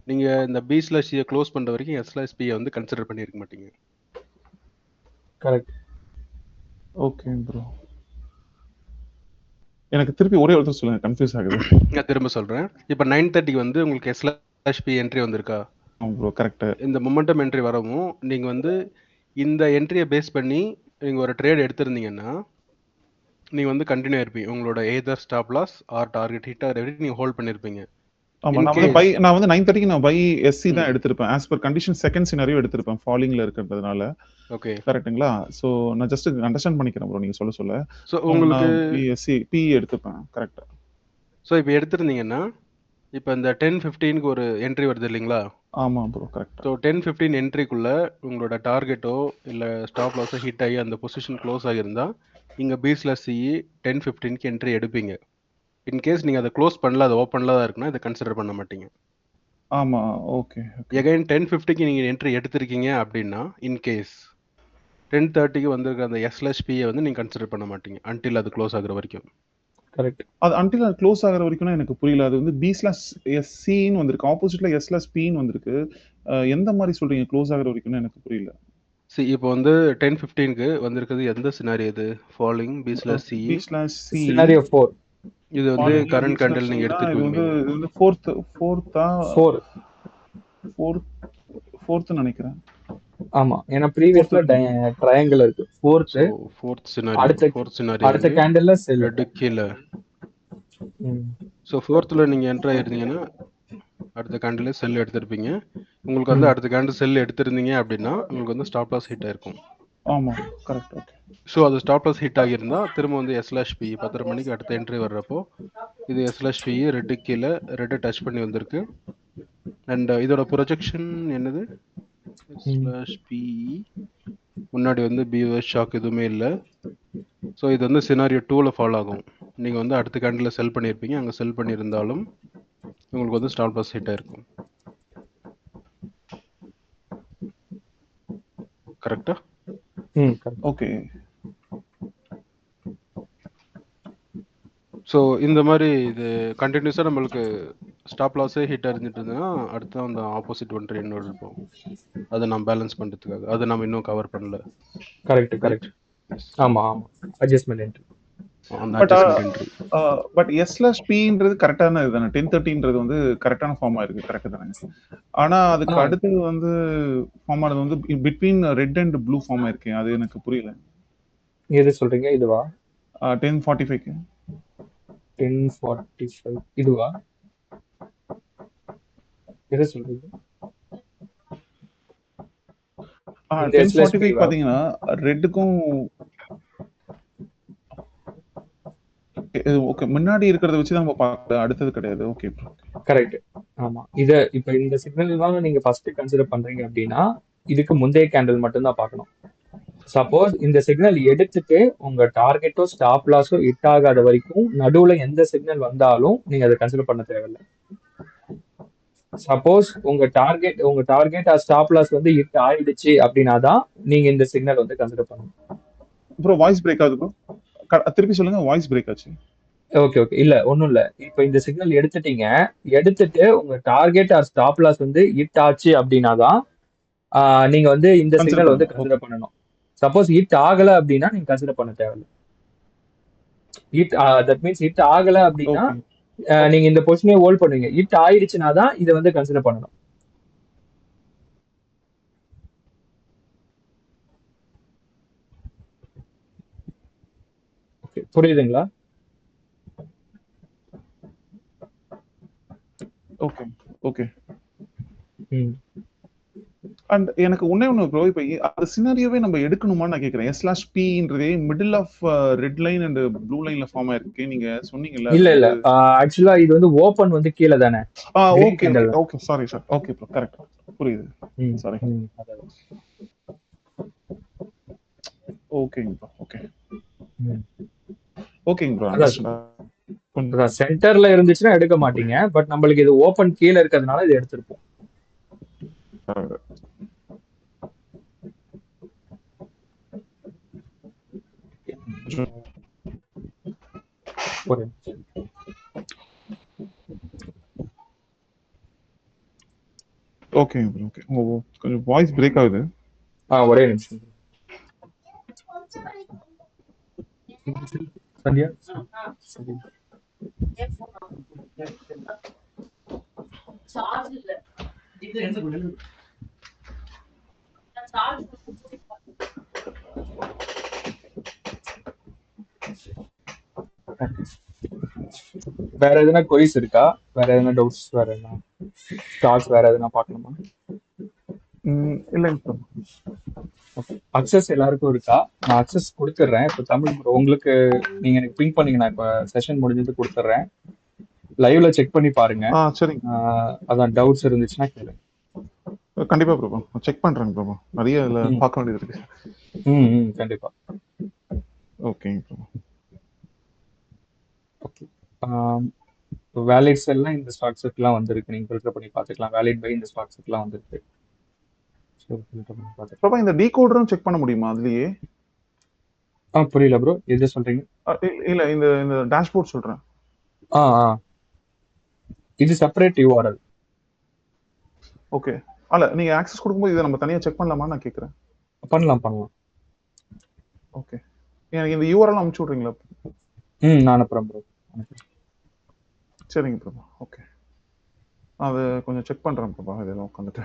நீங்க இந்த B/C-யை க்ளோஸ் பண்ற வரைக்கும் S/P-யை வந்து கன்சிடர் பண்ணியிருக்க மாட்டீங்க. கரெக்ட். Okay bro. எனக்கு திருப்பி ஒரே ஒருத்தர் சொல்லுங்க, கன்ஃபியூஸ் ஆகுது. நான் திரும்ப சொல்றேன். இப்போ 9:30க்கு வந்து உங்களுக்கு S/P என்ட்ரி வந்திருக்கா? Bro correct. இந்த மொமெண்டம் என்ட்ரி வரவும் நீங்க வந்து இந்த என்ட்ரியை பேஸ் பண்ணி நீங்க ஒரு ட்ரேட் எடுத்திருந்தீங்கன்னா நீங்க வந்து கண்டினியூ ஆயிருப்பீங்க. உங்களோட either stop loss or target hit ஆகிற வரைக்கும் நீங்க ஹோல்ட் பண்ணிருப்பீங்க. ஆமா, நான் வந்து 9:30க்கு நான் பை SC தான் எடுத்திருப்பேன். As per condition second scenario எடுத்திருப்பேன், ஃபாலிங்ல இருக்கிறதுனால. ஓகே கரெக்ட்டுங்களா? சோ நான் ஜஸ்ட் அண்டர்ஸ்டாண்ட் பண்ணிக்கிறேன் ப்ரோ நீங்க சொல்ல. ஸோ உங்களுக்கு பி எடுத்துப்பேன். கரெக்ட். ஸோ இப்போ எடுத்திருந்தீங்கன்னா இப்போ இந்த 10:15க்கு ஒரு என்ட்ரி வருது இல்லைங்களா? ஆமா ப்ரோ கரெக்ட். ஸோ 10:15 என்ட்ரிக்குள்ள உங்களோட டார்கெட்டோ இல்லை ஸ்டாப் லாஸோ ஹிட் ஆகி அந்த பொசிஷன் க்ளோஸ் ஆகியிருந்தா இங்கே B/C 10:15க்கு என்ட்ரி எடுப்பீங்க. இன்கேஸ் நீங்கள் அதை க்ளோஸ் பண்ணல, அதை ஓப்பனில் தான் இருக்குன்னா இதை கன்சிடர் பண்ண மாட்டீங்க. ஆமா ஓகே. எகைன் 10:50க்கு நீங்கள் என்ட்ரி எடுத்திருக்கீங்க அப்படின்னா இன்கேஸ் 10:30க்கு வந்திருக்கிற அந்த S/P-யை வந்து நீங்கள் கன்சிடர் பண்ண மாட்டீங்க அன்டில் அது க்ளோஸ் ஆகுற வரைக்கும். கரெக்ட். அது அன்டில் அது க்ளோஸ் ஆகுற வரைக்கும்னா எனக்கு புரியல. அது வந்து B/SCன்னு வந்திருக்கு, ஆப்போசிட்ல S/Pன்னு வந்திருக்கு. எந்த மாதிரி சொல்றீங்க க்ளோஸ் ஆகுற வரைக்கும்னு எனக்கு புரியல. இப்போ வந்து 10:15க்கு வந்திருக்கிறது எந்த சினாரியோ? இது ஃபாலிங் B/C. சினாரியோ 4. இது வந்து கரண்ட் கேண்டில் நீங்க எடுத்துக்குவீங்க. இது வந்து ஃபோர்த் நினைக்கிறேன். ஆமா, ஏன்னா ப்ரீவியஸ்ல ட்ரையாங்கிள் இருக்கு. ஃபோர்த் சினாரியோ அடுத்த கேண்டில்ல செல் ரெட் கீழ. சோ ஃபோர்த்ல நீங்க என்டர் ஆயிருந்தீங்கன்னா அடுத்த கேண்டில்ல செல் எடுத்திருப்பீங்க. உங்களுக்கு வந்து அடுத்த கேண்டில் செல் எடுத்திருந்தீங்க அப்படின்னா உங்களுக்கு வந்து ஸ்டாப் லாஸ் ஹிட் ஆயிருக்கும். ஆமா கரெக்ட். ஓகே. ஸோ அது ஸ்டாப் லாஸ் ஹிட் ஆகியிருந்தா திரும்ப வந்து S/P 10:30 மணிக்கு அடுத்த என்ட்ரி வர்றப்போ இது S/P ரெட்டு கீழே ரெட்டை டச் பண்ணி வந்திருக்கு. அண்ட் இதோட ப்ரொஜெக்ஷன் என்னது? S/P முன்னாடி வந்து BOS ஷாக் எதுவுமே இல்லை. ஸோ இது வந்து சினாரியோ 2ல ஃபாலோ ஆகும். நீங்கள் வந்து அடுத்த கேண்டில் செல் பண்ணியிருப்பீங்க, அங்கே செல் பண்ணியிருந்தாலும் உங்களுக்கு வந்து ஸ்டாப் லாஸ் ஹிட் ஆயிருக்கும். கரெக்டா? ஓகே. ஸோ இந்த மாதிரி இது கண்டினியூஸாக நம்மளுக்கு ஸ்டாப் லாஸே ஹிட் அறிஞ்சிட்டு இருந்ததுன்னா அடுத்து அந்த ஆப்போசிட் ஒன்று இன்னொரு இருப்போம். அதை நம்ம பேலன்ஸ் பண்ணுறதுக்காக அதை நம்ம இன்னும் கவர் பண்ணல. கரெக்ட். ஆமா அட்ஜஸ்ட்மெண்ட் என்ட்ரி. பட் S/Pன்றது கரெக்டான இதுதானே? 10:30ன்றது வந்து கரெக்டான ஃபார்மா இருக்கு, கரெக்ட் தானே? ஆனா அதுக்கு அடுத்தது வந்து ஃபார்ம் ஆனது வந்து between red and blue pharma இருக்கு. அது எனக்கு புரியல. எது சொல்றீங்க? இதுவா? 10:45க்கு 10:45 இதுவா? எது சொல்றீங்க? 10:45 பாத்தீங்கன்னா ரெட்டுக்கும் ஓகே முன்னாடி இருக்கிறத வச்சு தான் நம்ம பார்க்க, அடுத்தது கிடையாது. Okay bro. கரெக்ட். ஆமா, இப்போ இந்த சிக்னல் தான் நீங்க ஃபர்ஸ்ட் கன்சிடர் பண்றீங்க அப்படின்னா இதுக்கு முந்தைய கேண்டில் மட்டும் தான் பார்க்கணும். சப்போஸ் இந்த சிக்னல் எடுத்துட்டு உங்க டார்கெட்டோ ஸ்டாப் லாஸோ ஹிட் ஆகாத வரைக்கும் நடுவுல எந்த சிக்னல் வந்தாலும் நீங்க அதை கன்சிடர் பண்ண தேவையில்லை. சப்போஸ் உங்க டார்கெட் ஸ்டாப் லாஸ் வந்து ஹிட் ஆயிடுச்சு அப்படின்னா தான் நீங்க இந்த சிக்னல் வந்து கன்சிடர் பண்ணணும். ப்ரோ வாய்ஸ் பிரேக் ஆகுது ப்ரோ, திருப்பி சொல்லுங்க. வாய்ஸ் பிரேக் ஆச்சு. ஓகே இல்ல ஒண்ணும் இல்ல. இப்போ இந்த சிக்னல் எடுத்துட்டு உங்க டார்கெட் ஆர் ஸ்டாப் லாஸ் வந்து ஹிட் ஆச்சு அப்படின்னா தான் நீங்க வந்து இந்த சிக்னல் வந்து கன்சிடர் பண்ணணும். சப்போஸ் ஹிட் ஆகல அப்படின்னா நீங்க கன்சிடர் பண்ண தேவையில்லை. தட் மீன்ஸ் ஹிட் ஆகல அப்படின்னா நீங்க இந்த பொசிஷனே ஹோல்ட் பண்ணுவீங்க. ஹிட் ஆயிடுச்சுன்னா தான் இதை வந்து கன்சிடர் பண்ணணும். புரியுதுங்களா? ஓகே. அண்ட் எனக்கு ஒண்ணு ப்ரோ, இப்போ அந்த சினாரியோவே நம்ம எடுக்கணுமான்னு நான் கேக்குறேன். S/Pன்றதே middle of red line and blue லைன்ல ஃபார்ம் ஆயிருக்கு நீங்க சொன்னீங்கல்ல. இல்ல ஆக்சுவலா இது வந்து ஓபன் வந்து கீழ தானே. Okay sorry sir. Okay bro correct புரியுது. சாரி. ஓகேங்க ப்ரோ. ஓகே. ம். ஓகேங்க ப்ரோ. அதான் அண்டர்ஸ்டாண்ட். அதான் சென்டர்ல இருந்துச்சுன்னா எடுக்க மாட்டீங்க. பட் நம்மளுக்கு இது ஓப்பன் கீழ இருக்கிறதுனால இது எடுத்திருப்போம். ஒரு ஓகேங்க ப்ரோ. ஓகே. உங்க கொஞ்சம் வாய்ஸ் பிரேக் ஆகுது. ஒரே நிமிஷம். சந்தியா சரி. வேற எதுனா கொரிஸ் இருக்கா? வேற எதுனா டவுட்ஸ், வேற எதுனா ஸ்டாக்ஸ் வேற எதுனா பார்க்கணுமா? இல்லைங்க ப்ரோ. ஓகே. அக்சஸ் எல்லாருக்கும் இருக்கா? நான் அக்சஸ் கொடுத்துட்றேன். இப்போ தமிழ் bro, உங்களுக்கு நீங்க எனக்கு பிங்க் பண்ணீங்க, நான் இப்போ செஷன் முடிஞ்சது கொடுத்துட்றேன். லைவ்ல செக் பண்ணி பாருங்க. சரிங்க. அதான் டவுட்ஸ் இருந்துச்சுன்னா கேளுங்க. கண்டிப்பா ப்ரோ. செக் பண்றேங்க ப்ரோ. நிறைய இதுல பார்க்க வேண்டியது இருக்கு. கண்டிப்பா. ஓகேங்க ப்ரோ. ஓகே. வேலிட்ஸ் எல்லாம் இந்த ஸ்டாக்ஸுக்குலாம் வந்திருக்கு. நீங்க ஃபில்டர் பண்ணி பார்த்துக்கலாம். வேலிட் பை இந்த ஸ்டாக்ஸுக்குலாம் வந்திருக்கு. ஸோ ஃபில்டர் பண்ணி பார்த்துக்கலாம். பாப்பா இந்த டீகோடரும் செக் பண்ண முடியுமா அதுலயே? புரியல ப்ரோ, எது சொல்றீங்க? இல்ல இந்த இந்த டேஷ்போர்ட் சொல்றேன். இது செப்பரேட் URL. ஓகே. அல்ல நீங்க ஆக்சஸ் கொடுக்கும்போது இதை நம்ம தனியா செக் பண்ணலாமா நான் கேக்குறேன். பண்ணலாம். ஓகே. எனக்கு இந்த URL அனுப்பிச்சு விடுறீங்களா? நான் அனுப்புறேன் ப்ரோ. சரிங்க ப்ரோ. ஓகே. அது கொஞ்சம் செக் பண்றேன் ப்ரோ இதெல்லாம் உட்காந்துட்டு.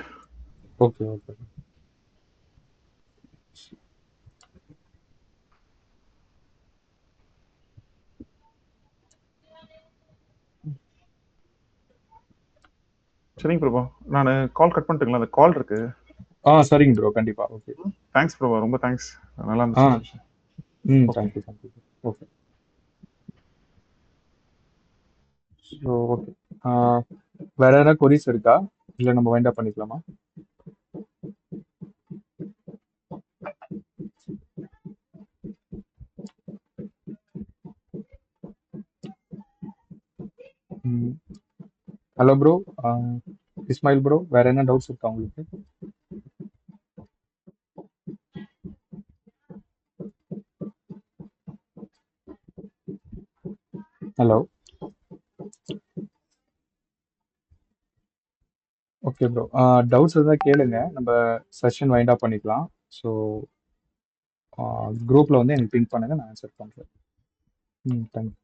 ஓகே. சரிங்க ப்ரோ. நான் கால் கட் பண்ணிட்டுங்களா? அந்த கால் இருக்கு. சரிங்க ப்ரோ, கண்டிப்பா. ஓகே. Thanks bro. ரொம்ப தேங்க்ஸ். நல்லா இருந்துச்சு. தேங்க்யூ. ஓகே. So okay. வேற எதனா கொரிஸ் இருக்கா? இல்லை நம்ம வைண்ட் அப் பண்ணிக்கலாமா? ஹலோ ப்ரோ, இஸ்மாயில் ப்ரோ, வேற என்ன டவுட்ஸ் இருக்கா உங்களுக்கு? ஹலோ. ஓகே ப்ரோ, டவுட்ஸ் இருந்தால் கேளுங்க. நம்ம செஷன் வைண்ட் அப் பண்ணிக்கலாம். ஸோ குரூப்பில் வந்து எனக்கு பிங்க் பண்ணுங்க, நான் ஆன்சர் பண்ணுறேன். தேங்க்யூ.